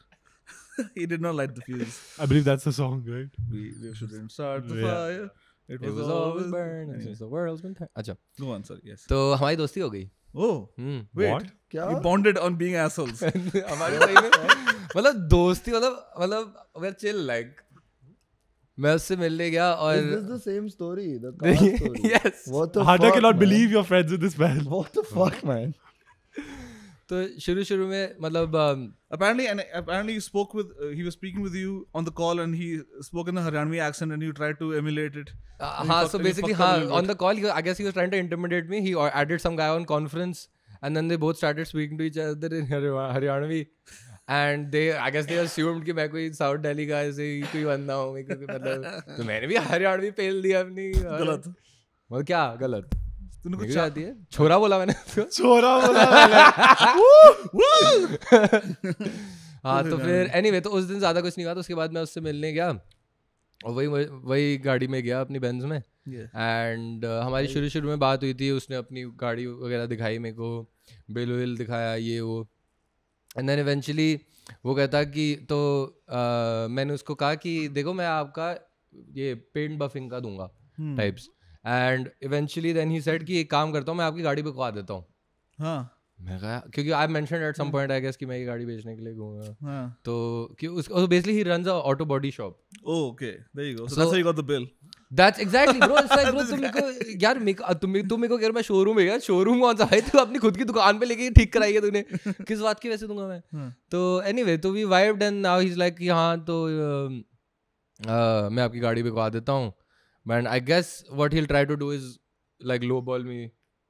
[SPEAKER 2] He did not light the fuse.
[SPEAKER 1] I believe that's the song, right?
[SPEAKER 2] We shouldn't start the
[SPEAKER 1] Yeah.
[SPEAKER 2] fire. It
[SPEAKER 3] It was always burning since the world's been turned. अच्छा,
[SPEAKER 2] Go on, sorry, yes.
[SPEAKER 3] तो हमारी दोस्ती हो गई.
[SPEAKER 2] Oh, wait.
[SPEAKER 1] What?
[SPEAKER 4] क्या?
[SPEAKER 2] We bonded on being assholes.
[SPEAKER 3] हमारी सही में मतलब दोस्ती मतलब we're chill like. मैं उससे मिलने गया और
[SPEAKER 4] Is this the same story? The car story?
[SPEAKER 3] yes.
[SPEAKER 4] What the
[SPEAKER 1] Hada
[SPEAKER 4] fuck,
[SPEAKER 1] cannot
[SPEAKER 4] man?
[SPEAKER 1] believe you're friends with this man.
[SPEAKER 4] What the fuck, man?
[SPEAKER 3] तो शुरू में मतलब
[SPEAKER 2] Apparently, you spoke with. He was speaking with you on the call, and he spoke in a Haryanvi accent, and you tried to emulate it.
[SPEAKER 3] हाँ, so basically on the call I guess he was trying to intimidate me. He added some guy on conference, and then they both started speaking to each other in Haryanvi, and I guess they assumed कि मैं कोई South Delhi का ऐसे ही कोई बंदा हूँ, मतलब तो मैंने भी हरियाणवी पेल दिया अपनी.
[SPEAKER 2] गलत.
[SPEAKER 3] मतलब क्या गलत?
[SPEAKER 2] तूने
[SPEAKER 3] कुछ
[SPEAKER 2] कुछ
[SPEAKER 3] आती है? छोरा बोला मैंने उसको.
[SPEAKER 1] छोरा बोला मैंने.
[SPEAKER 3] हाँ, तो फिर anyway तो उस दिन ज्यादा कुछ नहीं हुआ. तो उसके बाद मैं उससे मिलने गया और वही गाड़ी में गया अपनी बेंज में. एंड हमारी शुरू में बात हुई थी. उसने अपनी गाड़ी वगैरह दिखाई मेरे को, बिल विल दिखाया, ये वो. एंड देन इवेंचुअली वो कहता कि तो मैंने उसको कहा कि देखो मैं आपका ये पेंट बफिंग का दूंगा types. And eventually then he said कि एक काम करता हूँ, मैं आपकी गाड़ी बिकवा देता हूँ.
[SPEAKER 2] हाँ.
[SPEAKER 3] मैं कहा क्योंकि I mentioned at some point I guess कि मैं ये गाड़ी बेचने के लिए घूमूंगा.
[SPEAKER 2] हाँ.
[SPEAKER 3] तो कि उसको basically he runs a auto body shop.
[SPEAKER 2] Oh, okay. There you go. So that's how you got the bill.
[SPEAKER 3] That's exactly bro. It's like bro तुम मेरे को यार तुम मेरे को कह रहे मैं शोरूम है यार. शोरूम कौन सा भाई? तू अपनी खुद की दुकान पे लेके ठीक कराई है तूने. किस बात की वैसे दूंगा मैं. तो anyway तो we vibed and now he's like कि हाँ तो मैं आपकी गाड़ी बिकवा देता हूँ. But I guess what he'll try to do is like lowball me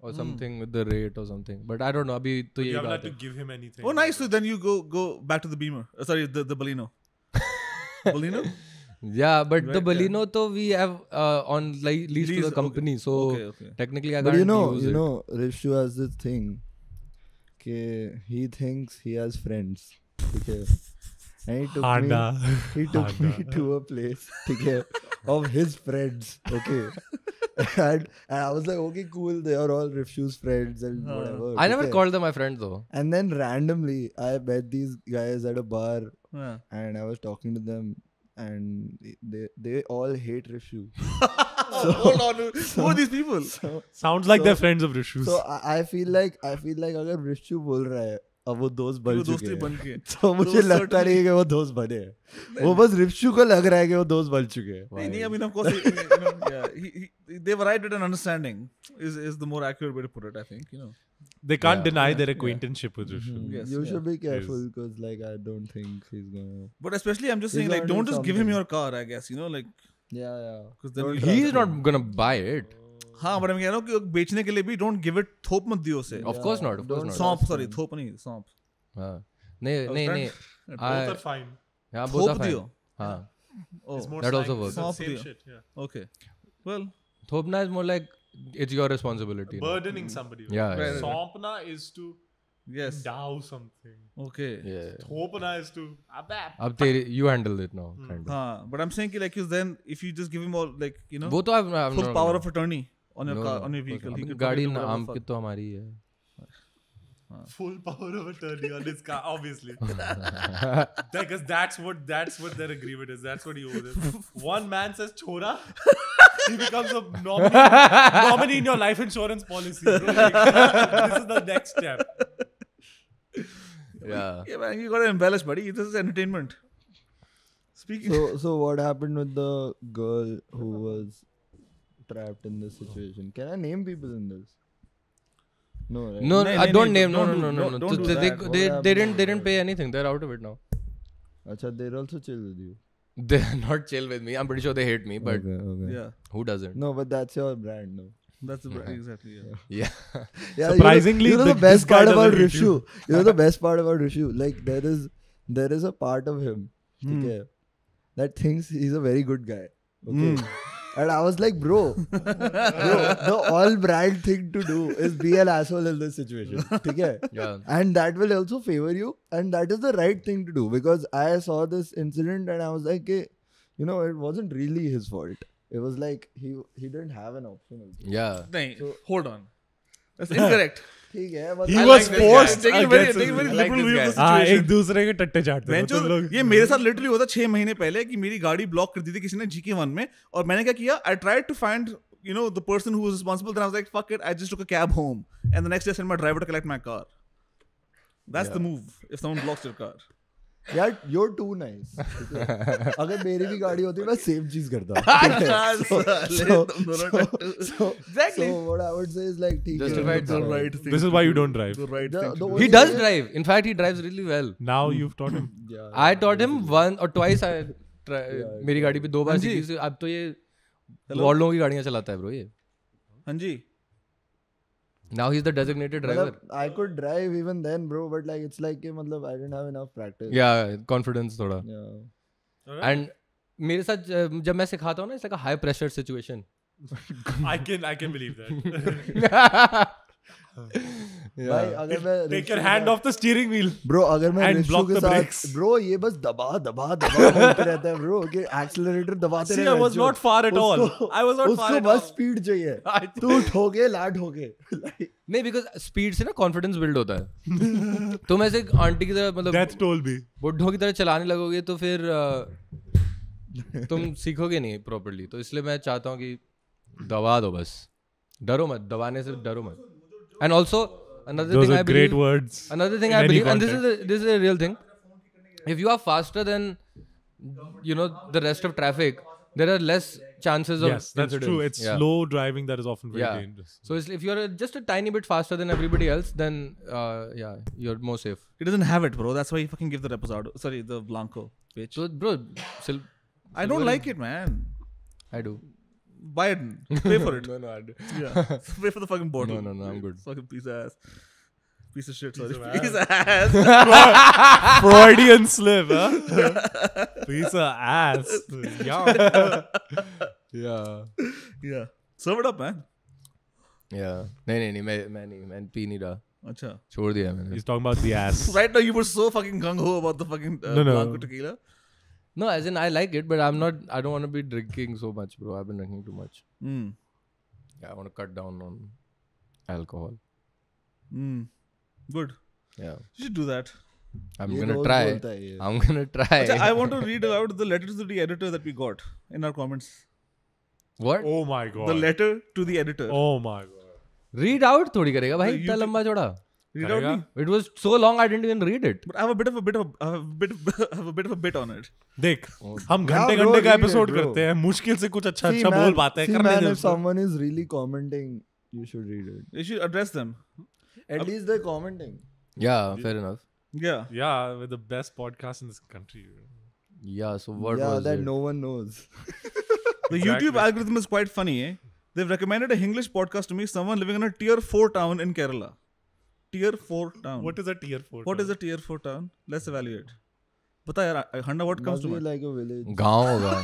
[SPEAKER 3] or something with the rate or something. But I don't know. अभी तो
[SPEAKER 1] You
[SPEAKER 3] ये
[SPEAKER 1] haven't
[SPEAKER 3] बात
[SPEAKER 1] had
[SPEAKER 3] है.
[SPEAKER 1] to give him anything.
[SPEAKER 2] Oh, nice. So then you go back to the Beamer. Sorry, the Baleno. Baleno?
[SPEAKER 3] Yeah, but the
[SPEAKER 2] Right,
[SPEAKER 3] Baleno to we have on like lease to
[SPEAKER 2] Lease,
[SPEAKER 3] the company. So
[SPEAKER 2] Okay.
[SPEAKER 3] technically I
[SPEAKER 4] But
[SPEAKER 3] can't use
[SPEAKER 4] you
[SPEAKER 3] it.
[SPEAKER 4] know, Rifshu has this thing. He thinks he has friends. Okay. And he took me to a place, okay, of his friends, okay. and I was like, okay, cool, they are all Rifshu's friends and whatever.
[SPEAKER 3] I never
[SPEAKER 4] okay.
[SPEAKER 3] called them my friends though.
[SPEAKER 4] And then randomly, I met these guys at a bar,
[SPEAKER 2] Yeah.
[SPEAKER 4] and I was talking to them, and they all hate Rifshu.
[SPEAKER 2] Hold on. Who are these people?
[SPEAKER 1] Sounds like they're friends of Rishu's.
[SPEAKER 4] So I feel like अगर Rifshu बोल रहा है, अब वो दोस्त बन
[SPEAKER 2] वो
[SPEAKER 4] चुके
[SPEAKER 2] दोस्ती बन
[SPEAKER 4] हैं.
[SPEAKER 2] के.
[SPEAKER 4] तो मुझे लगता नहीं है कि वो दोस्त बने हैं. वो बस रिफ्शु को लग रहा है कि वो दोस्त बन चुके हैं.
[SPEAKER 2] I mean, of course, they've arrived at an understanding. Is the more accurate way to put it, I think.
[SPEAKER 1] They can't deny their acquaintainship with Rishu.
[SPEAKER 2] Yes,
[SPEAKER 4] You
[SPEAKER 2] yeah.
[SPEAKER 4] should be careful because, like, I don't think he's gonna.
[SPEAKER 2] But especially, I'm just
[SPEAKER 4] He's
[SPEAKER 2] saying, like,
[SPEAKER 4] learning
[SPEAKER 2] don't just give him
[SPEAKER 4] something.
[SPEAKER 2] your car. I guess like,
[SPEAKER 4] Yeah.
[SPEAKER 2] because then
[SPEAKER 4] Don't
[SPEAKER 2] you
[SPEAKER 3] He's not gonna buy it.
[SPEAKER 2] हाँ, but I'm कह रहा हूँ कि बेचने के लिए भी don't give it थोप मत दियो उसे.
[SPEAKER 3] Of course not. Of course
[SPEAKER 4] don't
[SPEAKER 3] not.
[SPEAKER 2] सौंप, sorry, थोप नहीं, सौंप.
[SPEAKER 3] हाँ. नहीं.
[SPEAKER 1] Both are fine.
[SPEAKER 3] Yeah, both are
[SPEAKER 2] थोप
[SPEAKER 3] fine.
[SPEAKER 2] दियो.
[SPEAKER 3] हाँ.
[SPEAKER 2] Oh,
[SPEAKER 1] It's more
[SPEAKER 3] that also
[SPEAKER 1] slang.
[SPEAKER 3] works.
[SPEAKER 1] It's the
[SPEAKER 2] Soft
[SPEAKER 1] same
[SPEAKER 2] deal.
[SPEAKER 1] shit, yeah.
[SPEAKER 2] okay. Well,
[SPEAKER 3] Thopna is more like it's your responsibility. no?
[SPEAKER 1] Burdening somebody.
[SPEAKER 3] Yeah.
[SPEAKER 2] Right.
[SPEAKER 1] Sompna is to
[SPEAKER 2] yes.
[SPEAKER 1] endow something.
[SPEAKER 2] Okay.
[SPEAKER 3] Yeah.
[SPEAKER 1] Thopna is to
[SPEAKER 3] अब तेरे you handle it now. Kind of.
[SPEAKER 2] हाँ, but I'm saying कि like, then if you just give him all like,
[SPEAKER 3] वो तो I've
[SPEAKER 2] full power of attorney on your car, on your
[SPEAKER 3] of course
[SPEAKER 2] vehicle.
[SPEAKER 3] not.
[SPEAKER 2] he could
[SPEAKER 3] गाड़ी
[SPEAKER 2] probably do whatever
[SPEAKER 3] नाम
[SPEAKER 2] the
[SPEAKER 3] की
[SPEAKER 2] fuck.
[SPEAKER 3] तो हमारी ही है.
[SPEAKER 1] full power of attorney on his car, obviously. Because that's what their agreement is. That's what he owes them. One man says chora, he becomes a nominee in your life insurance policy. Bro. Like, this is the next step.
[SPEAKER 3] Yeah.
[SPEAKER 2] Yeah, man, you gotta embellish, buddy. This is entertainment. Speaking.
[SPEAKER 4] So what happened with the girl who was trapped in this situation? Can I name people in this? No, right?
[SPEAKER 3] No,
[SPEAKER 2] नहीं,
[SPEAKER 3] I
[SPEAKER 2] नहीं,
[SPEAKER 3] don't
[SPEAKER 2] नहीं,
[SPEAKER 3] name. No.
[SPEAKER 2] don't do
[SPEAKER 3] So
[SPEAKER 2] that.
[SPEAKER 3] they didn't pay anything. They're out of it now.
[SPEAKER 4] Acha, they're also chill with you.
[SPEAKER 3] They're not chill with me. I'm pretty sure they hate me, but
[SPEAKER 4] Okay.
[SPEAKER 2] Yeah,
[SPEAKER 3] who doesn't?
[SPEAKER 4] No, but that's your brand, no.
[SPEAKER 2] that's the exactly. Yeah.
[SPEAKER 3] Yeah.
[SPEAKER 4] Yeah,
[SPEAKER 1] Surprisingly,
[SPEAKER 4] you know the
[SPEAKER 1] this
[SPEAKER 4] best
[SPEAKER 1] guy
[SPEAKER 4] part
[SPEAKER 1] doesn't
[SPEAKER 4] about
[SPEAKER 1] hate you.
[SPEAKER 4] Rishu. You know the best part about Rishu. Like there is a part of him, okay, that thinks he's a very good guy. Okay, And I was like, bro, the all brand thing to do is be an asshole in this situation. Okay?
[SPEAKER 3] Yeah.
[SPEAKER 4] And that will also favor you. And that is the right thing to do. Because I saw this incident and I was like, hey, you know, it wasn't really his fault. It was like he didn't have an option. Also.
[SPEAKER 3] Yeah.
[SPEAKER 2] Nahin, hold on. That's incorrect.
[SPEAKER 4] ठीक है,
[SPEAKER 1] He
[SPEAKER 2] I
[SPEAKER 1] was
[SPEAKER 2] like this
[SPEAKER 1] forced
[SPEAKER 2] guy. Taking a very
[SPEAKER 1] against his will.
[SPEAKER 2] liberal view of the
[SPEAKER 1] हाँ,
[SPEAKER 2] situation.
[SPEAKER 1] एक दूसरे के टट्टे चाटते थे तुम लोग।
[SPEAKER 2] ये मेरे साथ लिटरली हुआ था 6 महीने पहले कि मेरी गाड़ी ब्लॉक कर दी थी किसी ने GK1 में और मैंने क्या किया I tried to find you know the person who was responsible then I was like fuck it I just took a cab home and the next day I sent my driver to collect my car. That's the move if someone blocks your car.
[SPEAKER 4] यार you're too nice. अगर मेरी भी गाड़ी होती मैं same चीज करता.
[SPEAKER 2] Exactly.
[SPEAKER 4] So what I would say is like ठीक है.
[SPEAKER 3] Justified
[SPEAKER 2] The
[SPEAKER 3] the
[SPEAKER 2] right thing.
[SPEAKER 1] This is why you don't drive.
[SPEAKER 2] The right thing.
[SPEAKER 4] The
[SPEAKER 2] to
[SPEAKER 4] only
[SPEAKER 3] He does
[SPEAKER 4] thing is-
[SPEAKER 3] drive. In fact, he drives really well.
[SPEAKER 1] Now you've taught him.
[SPEAKER 4] Yeah.
[SPEAKER 3] I taught him once or twice. मेरी गाड़ी पे 2 बार
[SPEAKER 2] हाँ जी।
[SPEAKER 3] सीखी। अब तो ये और लोगों की गाड़ियां चलाता है ब्रो ये।
[SPEAKER 2] हाँ जी.
[SPEAKER 3] Now he's the designated driver.
[SPEAKER 4] मतलब I could drive even then, bro, but like it's like कि मतलब I didn't have enough practice.
[SPEAKER 3] Yeah, confidence थोड़ा.
[SPEAKER 4] Yeah.
[SPEAKER 3] And मेरे साथ जब मैं सिखाता हूँ ना, it's like a high pressure situation.
[SPEAKER 1] I can believe that.
[SPEAKER 4] भाई अगर मैं
[SPEAKER 1] Take your hand off the steering wheel.
[SPEAKER 4] Bro अगर मैं
[SPEAKER 1] And
[SPEAKER 4] रिश्तों
[SPEAKER 1] block
[SPEAKER 4] के
[SPEAKER 1] the
[SPEAKER 4] साथ
[SPEAKER 1] brakes.
[SPEAKER 4] ब्रो ये बस दबा बोलते रहता है ब्रो कि एक्सीलरेटर दबाते
[SPEAKER 1] See,
[SPEAKER 4] रहना
[SPEAKER 1] I was not far at all. I was not far
[SPEAKER 4] उसको
[SPEAKER 1] at
[SPEAKER 4] बस
[SPEAKER 1] all.
[SPEAKER 4] स्पीड चाहिए तू ठोके ला ठोके
[SPEAKER 3] नहीं, because speed से ना confidence build होता है. तुम ऐसे आंटी की तरह मतलब
[SPEAKER 1] Death toll भी.
[SPEAKER 3] बुड्ढों की तरह चलाने लगोगे तो फिर तुम सीखोगे नहीं properly. तो इसलिए मैं चाहता हूँ कि दबा दो बस. डरो मत, दबाने से डरो मत. And also another
[SPEAKER 1] Those
[SPEAKER 3] thing
[SPEAKER 1] are
[SPEAKER 3] I
[SPEAKER 1] great
[SPEAKER 3] believe.
[SPEAKER 1] words.
[SPEAKER 3] Another thing
[SPEAKER 1] in
[SPEAKER 3] I
[SPEAKER 1] any
[SPEAKER 3] believe, and this
[SPEAKER 1] context.
[SPEAKER 3] is a real thing. If you are faster than you know the rest of traffic, there are less chances of
[SPEAKER 1] Yes, that's
[SPEAKER 3] incidents.
[SPEAKER 1] true. It's
[SPEAKER 3] Yeah.
[SPEAKER 1] slow driving that is often very
[SPEAKER 3] Yeah.
[SPEAKER 1] dangerous.
[SPEAKER 3] So if you're just a tiny bit faster than everybody else, then yeah, you're more safe.
[SPEAKER 2] He doesn't have it, bro. That's why he fucking gave the Reposado. Sorry, the Blanco. Bitch.
[SPEAKER 3] So bro,
[SPEAKER 2] I don't like it, man.
[SPEAKER 3] I do.
[SPEAKER 2] Buy it. Pay for it.
[SPEAKER 3] No, I do.
[SPEAKER 2] Yeah. Pay for the fucking bottle.
[SPEAKER 3] No, I'm good.
[SPEAKER 2] Fucking piece of ass. Piece of shit, sorry.
[SPEAKER 1] of
[SPEAKER 2] Piece of ass.
[SPEAKER 1] Freudian slip, huh? Piece of ass. Yeah.
[SPEAKER 3] Yeah.
[SPEAKER 2] Yeah. Serve it up, man.
[SPEAKER 3] Yeah. नहीं मैं P नहीं रहा.
[SPEAKER 2] Acha.
[SPEAKER 3] छोड़ दिया मैंने.
[SPEAKER 1] He's talking about the ass.
[SPEAKER 2] Right now, you were so fucking gung-ho about the fucking
[SPEAKER 1] No.
[SPEAKER 2] Blanco tequila.
[SPEAKER 3] No, as in I like it, but I don't want to be drinking so much, bro. I've been drinking too much.
[SPEAKER 2] Mm.
[SPEAKER 3] Yeah, I want to cut down on alcohol.
[SPEAKER 2] Mm. Good.
[SPEAKER 3] Yeah.
[SPEAKER 2] You should do that.
[SPEAKER 3] I'm
[SPEAKER 4] ये
[SPEAKER 3] gonna
[SPEAKER 4] रोज
[SPEAKER 3] try.
[SPEAKER 4] बोलता है ये.
[SPEAKER 3] I'm gonna try.
[SPEAKER 2] Acha, I want to read out the letter to the editor that we got in our comments.
[SPEAKER 3] What?
[SPEAKER 1] Oh my god.
[SPEAKER 2] The letter to the editor.
[SPEAKER 1] Oh my god.
[SPEAKER 3] Read out थोड़ी करेगा भाई, इतना
[SPEAKER 2] YouTube-
[SPEAKER 3] लंबा चौड़ा.
[SPEAKER 2] Read out
[SPEAKER 1] करेगा?
[SPEAKER 2] me.
[SPEAKER 3] It was so long I didn't even read it.
[SPEAKER 2] But I have I have a bit of a bit on it.
[SPEAKER 1] देख हम
[SPEAKER 4] Yeah,
[SPEAKER 1] घंटे
[SPEAKER 4] bro,
[SPEAKER 1] घंटे का
[SPEAKER 4] read it,
[SPEAKER 1] एपिसोड
[SPEAKER 4] bro.
[SPEAKER 1] करते हैं मुश्किल से कुछ अच्छा
[SPEAKER 4] See,
[SPEAKER 1] अच्छा
[SPEAKER 4] man,
[SPEAKER 1] बोल पाते हैं
[SPEAKER 4] see,
[SPEAKER 1] करने
[SPEAKER 4] man,
[SPEAKER 1] दे
[SPEAKER 4] if
[SPEAKER 1] उसको।
[SPEAKER 4] someone is really commenting, you should read it.
[SPEAKER 2] You should address them.
[SPEAKER 4] At least they're commenting.
[SPEAKER 3] Yeah, fair enough.
[SPEAKER 2] Yeah.
[SPEAKER 1] Yeah, we're the best podcast in this country.
[SPEAKER 3] Yeah, so what
[SPEAKER 4] yeah,
[SPEAKER 3] was
[SPEAKER 4] that
[SPEAKER 3] it?
[SPEAKER 4] no one knows.
[SPEAKER 2] The YouTube algorithm is quite funny, eh? They've recommended a English podcast to me, someone living in a tier 4 town in Kerala. Tier 4 town.
[SPEAKER 1] What is a tier 4?
[SPEAKER 2] What is a tier 4 town? Let's evaluate. Bata yaar, Handa, what comes
[SPEAKER 4] Must
[SPEAKER 2] to
[SPEAKER 4] be
[SPEAKER 2] mind?
[SPEAKER 4] like a village.
[SPEAKER 3] गाँव होगा.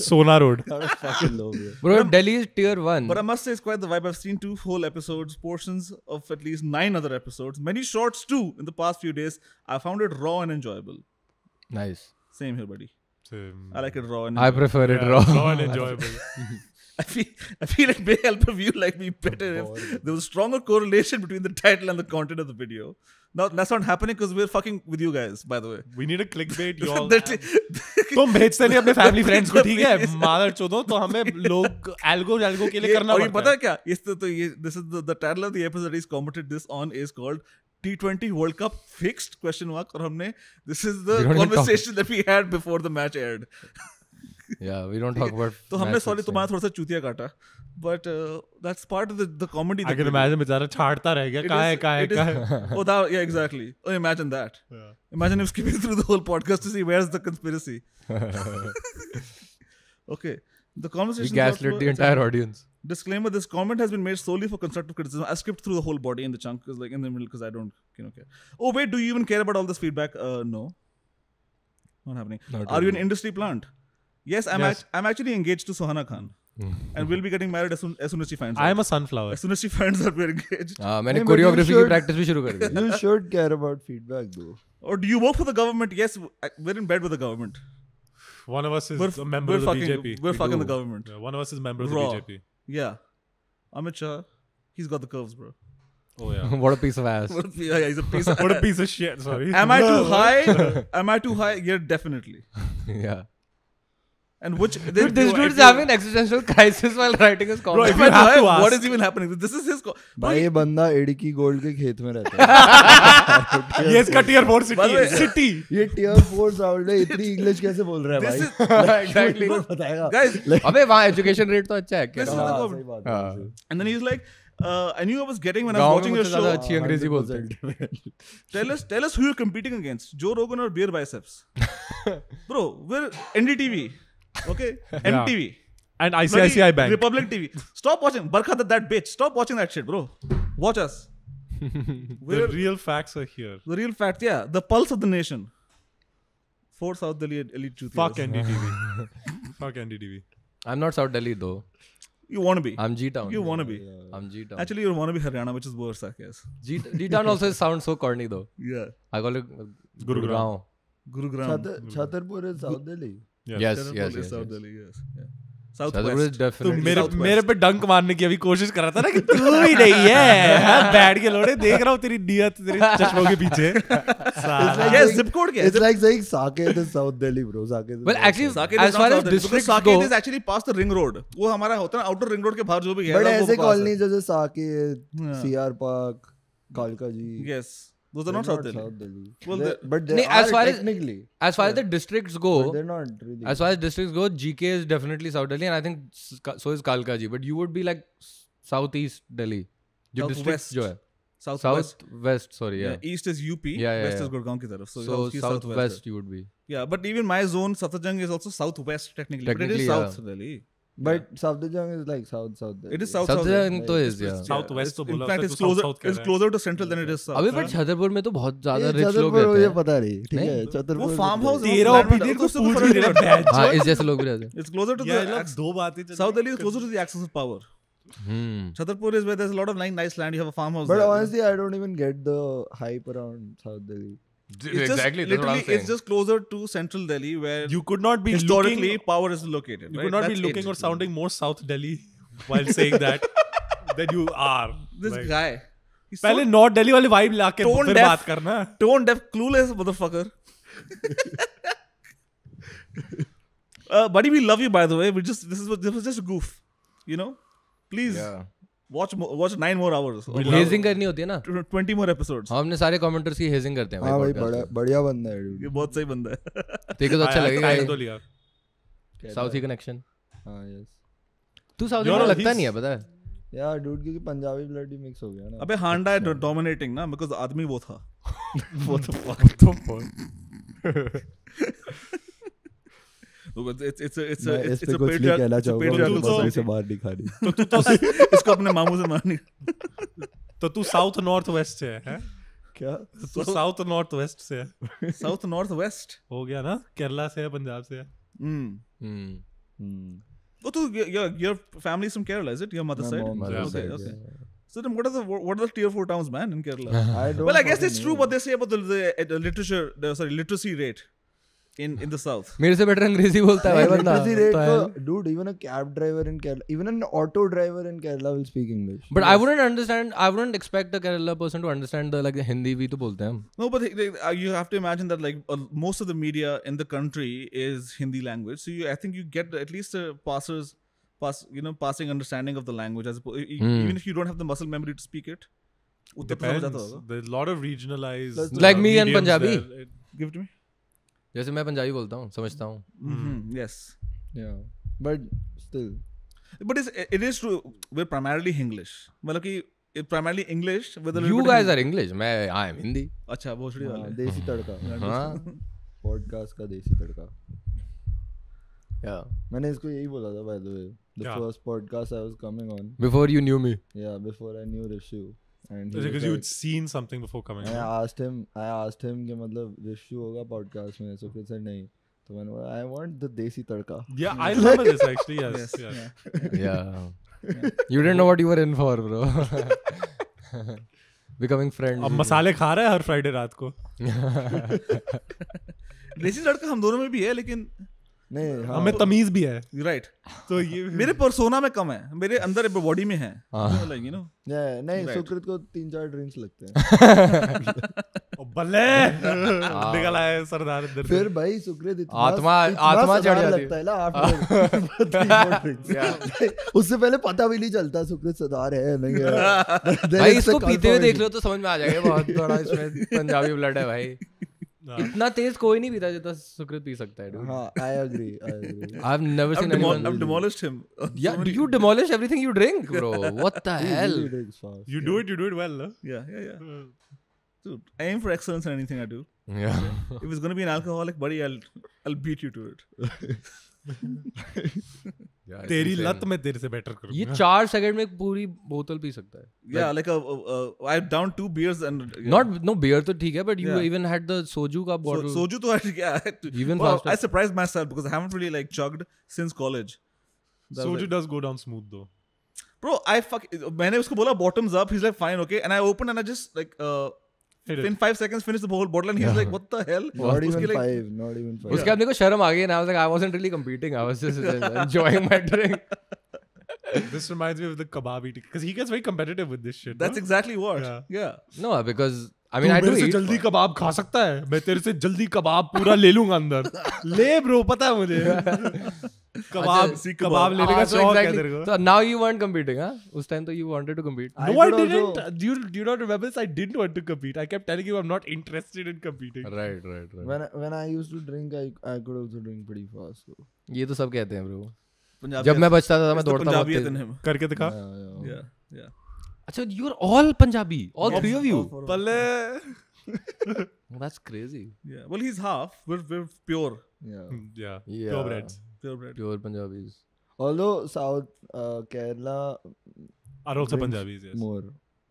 [SPEAKER 1] Sona Road.
[SPEAKER 4] How fucking low, bro.
[SPEAKER 3] Bro, Delhi is tier 1.
[SPEAKER 2] But I must say it's quite the vibe. I've seen 2 whole episodes, portions of at least 9 other episodes, many shorts too in the past few days. I found it raw and enjoyable.
[SPEAKER 3] Nice.
[SPEAKER 2] Same here, buddy.
[SPEAKER 1] Same.
[SPEAKER 2] I like it raw and
[SPEAKER 3] I prefer it raw.
[SPEAKER 1] Raw and enjoyable.
[SPEAKER 2] I feel it may help a view like me better if there was stronger correlation between the title and the content of the video. Now that's not happening because we're fucking with you guys, by the way.
[SPEAKER 1] We need a clickbait. You all.
[SPEAKER 2] That-
[SPEAKER 1] तुम भेजते नहीं अपने family friends को ठीक है मादर चोदो तो हमें लोग एल्गो के लिए करना
[SPEAKER 2] और ये
[SPEAKER 1] पड़ता
[SPEAKER 2] पता
[SPEAKER 1] है
[SPEAKER 2] है क्या इस तो ये this is the title of the episode he's commented this on is called T20 World Cup fixed ? और हमने this is the
[SPEAKER 3] We don't even
[SPEAKER 2] conversation that we had before the match aired.
[SPEAKER 3] Yeah, we don't talk about.
[SPEAKER 2] तो हमने
[SPEAKER 3] match
[SPEAKER 2] sorry
[SPEAKER 3] fixing.
[SPEAKER 2] तुम्हारा थोड़ा सा चूतिया काटा but that's part of the comedy
[SPEAKER 1] I
[SPEAKER 2] that
[SPEAKER 1] can
[SPEAKER 2] we do.
[SPEAKER 1] imagine बेचारा छाड़ता रह गया
[SPEAKER 2] It
[SPEAKER 1] कहाँ है
[SPEAKER 2] is-
[SPEAKER 1] कहाँ है
[SPEAKER 2] it is-
[SPEAKER 1] कहाँ है
[SPEAKER 2] Oh, that, yeah, exactly. Oh, imagine that. Imagine him skipping through the whole podcast to see where's the conspiracy. Okay. The
[SPEAKER 3] We
[SPEAKER 2] conversation.
[SPEAKER 3] gaslit the entire audience.
[SPEAKER 2] Disclaimer: this comment has been made solely for constructive criticism. I skipped through the whole body in the chunk, because like in the middle, because I don't, care. Oh wait, do you even care about all this feedback? No. Not happening.
[SPEAKER 3] Not
[SPEAKER 2] Are you an
[SPEAKER 3] really.
[SPEAKER 2] industry plant? Yes, I'm.
[SPEAKER 1] Yes.
[SPEAKER 2] I'm actually engaged to Sohana Khan. and we'll be getting married as soon as she finds
[SPEAKER 1] I
[SPEAKER 2] out.
[SPEAKER 1] am a sunflower.
[SPEAKER 2] As soon as she finds out we're engaged.
[SPEAKER 3] हाँ मैंने
[SPEAKER 4] नहीं, but
[SPEAKER 3] choreography
[SPEAKER 4] you
[SPEAKER 3] की
[SPEAKER 4] should-
[SPEAKER 3] practice भी शुरू कर दी
[SPEAKER 4] You should care about feedback though.
[SPEAKER 2] Or do you work for the government? Yes, we're in bed with the government.
[SPEAKER 1] One of us is
[SPEAKER 2] We're
[SPEAKER 1] a member
[SPEAKER 2] we're
[SPEAKER 1] of the
[SPEAKER 2] fucking
[SPEAKER 1] BJP.
[SPEAKER 2] we're
[SPEAKER 3] We
[SPEAKER 2] fucking
[SPEAKER 3] do.
[SPEAKER 2] the government.
[SPEAKER 1] Yeah, one of us is member of
[SPEAKER 2] Raw.
[SPEAKER 1] the BJP.
[SPEAKER 2] Yeah, Amit Shah, he's got the curves, bro.
[SPEAKER 1] Oh yeah.
[SPEAKER 3] What a piece of ass.
[SPEAKER 2] Yeah, he's a piece of.
[SPEAKER 1] What a piece of shit. Sorry.
[SPEAKER 2] Am I too high? Am I too high? Yeah, definitely.
[SPEAKER 3] Yeah.
[SPEAKER 2] And which
[SPEAKER 3] Dude, this dude is having an existential crisis while writing his
[SPEAKER 1] Bro,
[SPEAKER 3] comment.
[SPEAKER 1] if you have to
[SPEAKER 2] what
[SPEAKER 1] ask.
[SPEAKER 2] is even happening? This is his.
[SPEAKER 4] भाई ये बंदा इडकी gold के खेत में रहता है.
[SPEAKER 1] ये इसका tier 4
[SPEAKER 2] By the way-
[SPEAKER 1] city. City.
[SPEAKER 4] ये tier 4 साउंड है, इतनी इंग्लिश कैसे बोल रहा है
[SPEAKER 2] This
[SPEAKER 4] भाई?
[SPEAKER 3] Exactly.
[SPEAKER 4] कोई बताएगा.
[SPEAKER 2] Guys,
[SPEAKER 3] अबे वहाँ एजुकेशन रेट तो अच्छा है
[SPEAKER 2] This
[SPEAKER 3] क्या
[SPEAKER 2] is-
[SPEAKER 4] हाँ, सही बात है.
[SPEAKER 3] हाँ.
[SPEAKER 2] and then he's like, I knew I was getting when I was
[SPEAKER 3] गाँव में
[SPEAKER 2] watching your
[SPEAKER 3] मुझसे ज्यादा
[SPEAKER 2] show.
[SPEAKER 3] अच्छी अंग्रेजी बोलते हैं.
[SPEAKER 2] Tell us who you're competing against. Joe Rogan or Beer Biceps? Bro, we're NDTV. Okay? MTV.
[SPEAKER 1] And ICICI
[SPEAKER 2] Bloody
[SPEAKER 1] Bank.
[SPEAKER 2] Republic TV. Stop watching. Barkha that bitch. Stop watching that shit, bro. Watch us.
[SPEAKER 1] The
[SPEAKER 2] We're
[SPEAKER 1] real facts are here.
[SPEAKER 2] the real fact, yeah. The pulse of the nation. 4 South Delhi elite truth.
[SPEAKER 1] Fuck NDTV. Fuck NDTV.
[SPEAKER 3] I'm not South Delhi though.
[SPEAKER 2] You wanna be.
[SPEAKER 3] I'm G Town.
[SPEAKER 2] You wanna be.
[SPEAKER 3] I'm G Town.
[SPEAKER 2] Actually, you wanna be Haryana, which is worse, I guess.
[SPEAKER 3] G Town also sounds so corny though.
[SPEAKER 2] Yeah.
[SPEAKER 3] I call it
[SPEAKER 1] Gurugram.
[SPEAKER 2] Gurugram.
[SPEAKER 4] Chhatarpur is South Delhi.
[SPEAKER 3] Yes,
[SPEAKER 2] Chhatarpur
[SPEAKER 3] yes,
[SPEAKER 2] is
[SPEAKER 3] yes.
[SPEAKER 2] South Delhi, yes. Yeah.
[SPEAKER 3] Chhatarpur is
[SPEAKER 2] Southwest.
[SPEAKER 1] तो
[SPEAKER 3] definitely.
[SPEAKER 2] Southwest.
[SPEAKER 1] मेरे पे डंक मारने की अभी कोशिश कर रहा था ना कि तू ही नहीं है. हाँ, बैठ के लोड़े देख रहा हूँ तेरी नियत तेरे चश्मों के पीछे. साला.
[SPEAKER 2] Yes, zip code क्या है?
[SPEAKER 4] It's like saying Saket is South Delhi, bro. Saket is
[SPEAKER 3] Well,
[SPEAKER 4] South
[SPEAKER 3] actually,
[SPEAKER 4] Delhi.
[SPEAKER 2] Saket is
[SPEAKER 3] as
[SPEAKER 2] not
[SPEAKER 3] far
[SPEAKER 2] South
[SPEAKER 3] as
[SPEAKER 2] Delhi, because
[SPEAKER 3] districts
[SPEAKER 2] Saket
[SPEAKER 3] go,
[SPEAKER 2] is actually past the ring road. वो हमारा होता है ना outer ring road के बाहर जो भी है.
[SPEAKER 4] But
[SPEAKER 2] वो
[SPEAKER 4] ऐसे
[SPEAKER 2] पास है.
[SPEAKER 4] कॉलोनी जैसे Saket,
[SPEAKER 2] Yeah.
[SPEAKER 4] CR Park, Kalka Ji.
[SPEAKER 2] Yes. Those are
[SPEAKER 4] they're
[SPEAKER 2] not South Delhi.
[SPEAKER 4] Delhi.
[SPEAKER 2] Well,
[SPEAKER 4] But they
[SPEAKER 3] नहीं,
[SPEAKER 4] are
[SPEAKER 3] as far as-
[SPEAKER 4] technically.
[SPEAKER 3] as far as the districts go,
[SPEAKER 4] But they're not really.
[SPEAKER 3] as far as districts go, GK is definitely South Delhi, and I think so is Kalka Ji. But you would be like Southeast Delhi. जो districts जो है.
[SPEAKER 2] Southwest.
[SPEAKER 3] Southwest, sorry, yeah.
[SPEAKER 2] East is UP.
[SPEAKER 3] Yeah,
[SPEAKER 2] West
[SPEAKER 3] yeah.
[SPEAKER 2] is Gurgaon की तरफ.
[SPEAKER 3] So
[SPEAKER 2] he's
[SPEAKER 3] Southwest you would be.
[SPEAKER 2] Yeah, but even my zone, Safdarjung is also Southwest technically. But it is
[SPEAKER 3] Technically,
[SPEAKER 2] South
[SPEAKER 3] yeah.
[SPEAKER 2] Delhi.
[SPEAKER 4] But Safdarjung is like South Delhi.
[SPEAKER 2] It is South.
[SPEAKER 3] Safdarjung
[SPEAKER 2] Delhi.
[SPEAKER 3] तो is, yeah.
[SPEAKER 1] Southwest तो
[SPEAKER 2] In
[SPEAKER 1] बोला
[SPEAKER 2] fact,
[SPEAKER 1] था,
[SPEAKER 2] it's
[SPEAKER 1] तू South
[SPEAKER 2] closer.
[SPEAKER 1] South कह
[SPEAKER 2] It's
[SPEAKER 1] रहा है.
[SPEAKER 2] closer to central than it is south.
[SPEAKER 3] अबे but Chhatarpur में तो बहुत ज्यादा
[SPEAKER 4] ये
[SPEAKER 3] rich लोग
[SPEAKER 4] छतरपुर
[SPEAKER 3] रहते
[SPEAKER 4] मुझे
[SPEAKER 3] हैं.
[SPEAKER 4] पता नहीं. ठीक है,
[SPEAKER 3] नहीं?
[SPEAKER 4] छतरपुर.
[SPEAKER 2] वो farm house है,
[SPEAKER 1] तेरा
[SPEAKER 2] वो land
[SPEAKER 1] opinion
[SPEAKER 2] में-
[SPEAKER 1] को
[SPEAKER 2] उसको
[SPEAKER 1] पूछ
[SPEAKER 2] फर्क
[SPEAKER 1] नहीं
[SPEAKER 2] नहीं
[SPEAKER 1] रहा
[SPEAKER 2] पड़ता.
[SPEAKER 3] हाँ इस जैसे लोग भी रहते हैं.
[SPEAKER 2] It's closer to
[SPEAKER 1] ये
[SPEAKER 2] the
[SPEAKER 1] लोग दो बातें चल
[SPEAKER 2] South
[SPEAKER 1] रही
[SPEAKER 2] Delhi is closer to the axis of power.
[SPEAKER 3] Hmm.
[SPEAKER 2] Chhatarpur is where there's a lot of nice land. You have a farmhouse.
[SPEAKER 4] But
[SPEAKER 2] there.
[SPEAKER 4] honestly, I don't even get the hype around South Delhi.
[SPEAKER 2] it's just
[SPEAKER 3] Exactly, that's what
[SPEAKER 2] literally
[SPEAKER 3] I'm saying.
[SPEAKER 2] it's just closer to central Delhi where
[SPEAKER 1] You could not be
[SPEAKER 2] historically
[SPEAKER 1] looking,
[SPEAKER 2] power is located.
[SPEAKER 1] you
[SPEAKER 2] right?
[SPEAKER 1] could not be
[SPEAKER 2] That's
[SPEAKER 1] looking
[SPEAKER 2] it.
[SPEAKER 1] or sounding more South Delhi while saying that than you are.
[SPEAKER 2] This
[SPEAKER 1] Like,
[SPEAKER 2] guy. He's
[SPEAKER 1] पहले
[SPEAKER 2] so
[SPEAKER 1] north Delhi वाली vibe लाके
[SPEAKER 2] tone
[SPEAKER 1] फिर
[SPEAKER 2] deaf.
[SPEAKER 1] बात करना.
[SPEAKER 2] tone deaf, clueless motherfucker. Buddy, we love you by the way. This was just a goof. You know, please
[SPEAKER 3] Yeah.
[SPEAKER 2] watch 9 more hours. or
[SPEAKER 3] hedging करनी होती है ना.
[SPEAKER 2] 20 more episodes.
[SPEAKER 3] हमने सारे कमेंटर्स की हेजिंग करते हैं
[SPEAKER 4] हाँ भाई
[SPEAKER 3] podcast में.
[SPEAKER 4] बढ़िया बंदा है dude.
[SPEAKER 2] ये बहुत सही बंदा है.
[SPEAKER 3] तेरे को तो अच्छा लगेगा
[SPEAKER 1] तो
[SPEAKER 3] ये
[SPEAKER 1] लिया.
[SPEAKER 3] Southee connection.
[SPEAKER 4] हाँ yes.
[SPEAKER 3] तू साउथी
[SPEAKER 1] You're
[SPEAKER 3] में
[SPEAKER 1] a-
[SPEAKER 3] लगता
[SPEAKER 1] he's-
[SPEAKER 3] नहीं है पता है.
[SPEAKER 4] Yeah dude क्योंकि पंजाबी bloody mix हो गया ना.
[SPEAKER 2] अबे हांडा है dominating ना because आदमी वो था.
[SPEAKER 1] What the fuck?
[SPEAKER 2] It's
[SPEAKER 4] मैं
[SPEAKER 2] a
[SPEAKER 4] इस पे कुछ नहीं कहना चाहूँगा. मुझे
[SPEAKER 2] patriarchal
[SPEAKER 4] बकरी से
[SPEAKER 2] society.
[SPEAKER 4] बाहर नहीं खानी.
[SPEAKER 2] इसको अपने मामू से मारने.
[SPEAKER 1] तो तू साउथ नॉर्थ वेस्ट से है?
[SPEAKER 4] क्या?
[SPEAKER 1] तू साउथ नॉर्थ वेस्ट से है?
[SPEAKER 2] South North West.
[SPEAKER 1] हो गया ना? केरला से है, पंजाब से है.
[SPEAKER 3] Hmm.
[SPEAKER 2] Oh, so your family is from Kerala, is it? Your mother's
[SPEAKER 4] My
[SPEAKER 2] side?
[SPEAKER 4] mom's
[SPEAKER 3] Mother's
[SPEAKER 2] Okay,
[SPEAKER 3] side,
[SPEAKER 2] okay. So then, what are the tier 4 towns, man, in Kerala?
[SPEAKER 4] I don't
[SPEAKER 2] Well, I guess
[SPEAKER 4] fucking
[SPEAKER 2] it's true
[SPEAKER 4] know.
[SPEAKER 2] what they say about the literacy rate in the south.
[SPEAKER 3] मेरे से better अंग्रेजी बोलता है भाई बंदा.
[SPEAKER 4] Literacy rate
[SPEAKER 3] तो
[SPEAKER 4] को,
[SPEAKER 3] है.
[SPEAKER 4] dude, even a cab driver in Kerala, even an auto driver in Kerala will speak English.
[SPEAKER 3] But I wouldn't expect a Kerala person to understand the like Hindi भी तो बोलते हैं हम.
[SPEAKER 2] No, but you have to imagine that like most of the media in the country is Hindi language. So I think you get at least a passing understanding of the language as even if you don't have the muscle memory to speak it. उतना तो समझ आता
[SPEAKER 1] Depends.
[SPEAKER 2] होगा.
[SPEAKER 1] There's a lot of regionalized.
[SPEAKER 3] Like me and
[SPEAKER 1] mediums
[SPEAKER 3] Punjabi.
[SPEAKER 1] there.
[SPEAKER 2] Give it to me.
[SPEAKER 3] जैसे मैं पंजाबी बोलता हूँ समझता हूँ.
[SPEAKER 2] Yes.
[SPEAKER 4] Yeah, but still.
[SPEAKER 2] But it is true. We're primarily English. मतलब कि primarily English with a little
[SPEAKER 3] You
[SPEAKER 2] bit of
[SPEAKER 3] guys
[SPEAKER 2] Hindi.
[SPEAKER 3] are English. मैं I am Hindi.
[SPEAKER 2] अच्छा भोसड़ी
[SPEAKER 4] हाँ,
[SPEAKER 2] वाले.
[SPEAKER 4] देसी तड़का.
[SPEAKER 3] हाँ.
[SPEAKER 4] Podcast का देसी तड़का.
[SPEAKER 3] Yeah.
[SPEAKER 4] मैंने इसको यही बोला था by the way. The
[SPEAKER 1] क्या?
[SPEAKER 4] first podcast I was coming on.
[SPEAKER 3] Before you knew me.
[SPEAKER 4] Yeah, before I knew Rishu. And he
[SPEAKER 1] Because
[SPEAKER 4] was
[SPEAKER 1] you
[SPEAKER 4] like-
[SPEAKER 1] had seen something before coming.
[SPEAKER 4] I asked him कि मतलब Rishu होगा podcast में. So he said नहीं. तो मैंने बोला I want the desi tadka.
[SPEAKER 1] Yeah, I remember this actually. Yes.
[SPEAKER 2] Yes,
[SPEAKER 1] Yeah.
[SPEAKER 3] Yeah. You didn't know what you were in for, bro. Becoming friends.
[SPEAKER 1] अब मसाले खा रहा है हर फ्राइडे रात को.
[SPEAKER 2] देसी तड़का हम दोनों में भी है, लेकिन
[SPEAKER 4] नहीं हाँ
[SPEAKER 1] हमें तमीज भी है.
[SPEAKER 2] राइट
[SPEAKER 1] तो ये
[SPEAKER 2] मेरे पर्सोना में कम है, मेरे अंदर बॉडी में है. Like, you know.
[SPEAKER 4] नहीं
[SPEAKER 2] Right.
[SPEAKER 4] सुकृत को 3-4 ड्रिंक्स लगते हैं.
[SPEAKER 1] बल्ले निकल आए सरदार इधर से.
[SPEAKER 4] फिर भाई सुकृत इतना
[SPEAKER 3] आत्मा चढ़ जाती
[SPEAKER 4] लगता है ना आफ्टर उससे पहले पता भी नहीं चलता सुकृत सरदार है नहीं है.
[SPEAKER 3] भाई इसको पीते हुए देख लो तो समझ में आ जाएगा बहुत बड़ा इसमें पंजाबी ब्लड है भाई. इतना तेज कोई नहीं पीता जितना सुकृत पी सकता है dude.
[SPEAKER 4] हाँ I agree.
[SPEAKER 3] I've never seen anyone.
[SPEAKER 2] I've demolished him.
[SPEAKER 3] Yeah, do you demolish everything you drink, bro? What the hell?
[SPEAKER 4] He drinks fast.
[SPEAKER 1] You do it well. No?
[SPEAKER 2] Yeah. Dude, I aim for excellence in anything I do.
[SPEAKER 3] Yeah.
[SPEAKER 2] If it's gonna be an alcoholic, buddy, I'll beat you to it.
[SPEAKER 3] Yeah, it's
[SPEAKER 1] तेरी
[SPEAKER 3] insane.
[SPEAKER 1] लत में तेरे से better करूंगा.
[SPEAKER 3] ये 4 second में एक पूरी बोतल पी सकता है.
[SPEAKER 2] Yeah, like I down 2 beers and
[SPEAKER 3] No beer तो ठीक है, but you
[SPEAKER 2] Yeah.
[SPEAKER 3] even had the soju का bottle.
[SPEAKER 2] soju to I had to,
[SPEAKER 3] Even
[SPEAKER 2] well,
[SPEAKER 3] faster.
[SPEAKER 2] I surprised myself because I haven't really like chugged since college. That was
[SPEAKER 1] Soju
[SPEAKER 2] like,
[SPEAKER 1] does go down smooth though.
[SPEAKER 2] bro, मैंने उसको बोला bottoms up. He's like fine, okay, and I opened and I just like
[SPEAKER 1] Hit it.
[SPEAKER 2] in 5 seconds finished the whole bottle and he's like what the hell?
[SPEAKER 4] Not
[SPEAKER 2] उसके
[SPEAKER 4] even
[SPEAKER 2] like-
[SPEAKER 4] 5. Not even 5.
[SPEAKER 3] उसके बाद मेरे को शर्म आ गई and I was like I wasn't really competing. I was just enjoying my drink.
[SPEAKER 1] This reminds me of the kebab eating because he gets very competitive with this shit.
[SPEAKER 2] That's
[SPEAKER 1] no?
[SPEAKER 2] exactly what.
[SPEAKER 1] Yeah.
[SPEAKER 2] Yeah.
[SPEAKER 3] No, because I
[SPEAKER 1] तू
[SPEAKER 3] mean I do
[SPEAKER 1] मेरे से
[SPEAKER 3] eat.
[SPEAKER 1] जल्दी कबाब खा सकता है. मैं तेरे से जल्दी कबाब पूरा ले लूंगा अंदर. ले ब्रो, पता है मुझे. कबाब लेने का
[SPEAKER 3] So
[SPEAKER 1] शौक है
[SPEAKER 3] exactly.
[SPEAKER 1] तेरे को.
[SPEAKER 3] So now you weren't competing, huh? उस time तो you wanted to compete.
[SPEAKER 4] I
[SPEAKER 1] No, I
[SPEAKER 4] could
[SPEAKER 1] didn't.
[SPEAKER 4] also-
[SPEAKER 1] Do you not remember this? I didn't want to compete. I kept telling you I'm not interested in competing.
[SPEAKER 3] Right.
[SPEAKER 4] When I used to drink, I could also drink pretty fast. So.
[SPEAKER 3] ये तो सब कहते हैं bro.
[SPEAKER 2] Punjabi
[SPEAKER 3] जब मैं बचता था मैं
[SPEAKER 2] it's the
[SPEAKER 3] दौड़ता बहुत
[SPEAKER 2] Punjabiyat in
[SPEAKER 3] तेज.
[SPEAKER 2] him.
[SPEAKER 1] करके दिखा.
[SPEAKER 4] Yeah.
[SPEAKER 2] Yeah.
[SPEAKER 3] अच्छा, you're all Punjabi, all three of you.
[SPEAKER 1] Palle.
[SPEAKER 3] That's crazy.
[SPEAKER 2] Yeah. Well, he's half. We're pure.
[SPEAKER 4] Yeah.
[SPEAKER 1] Yeah.
[SPEAKER 3] Yeah.
[SPEAKER 1] Purebreds
[SPEAKER 2] Purebred.
[SPEAKER 3] Pure Punjabis.
[SPEAKER 4] Although South Kerala
[SPEAKER 1] are also
[SPEAKER 4] drinks
[SPEAKER 1] Punjabis. Yes.
[SPEAKER 4] more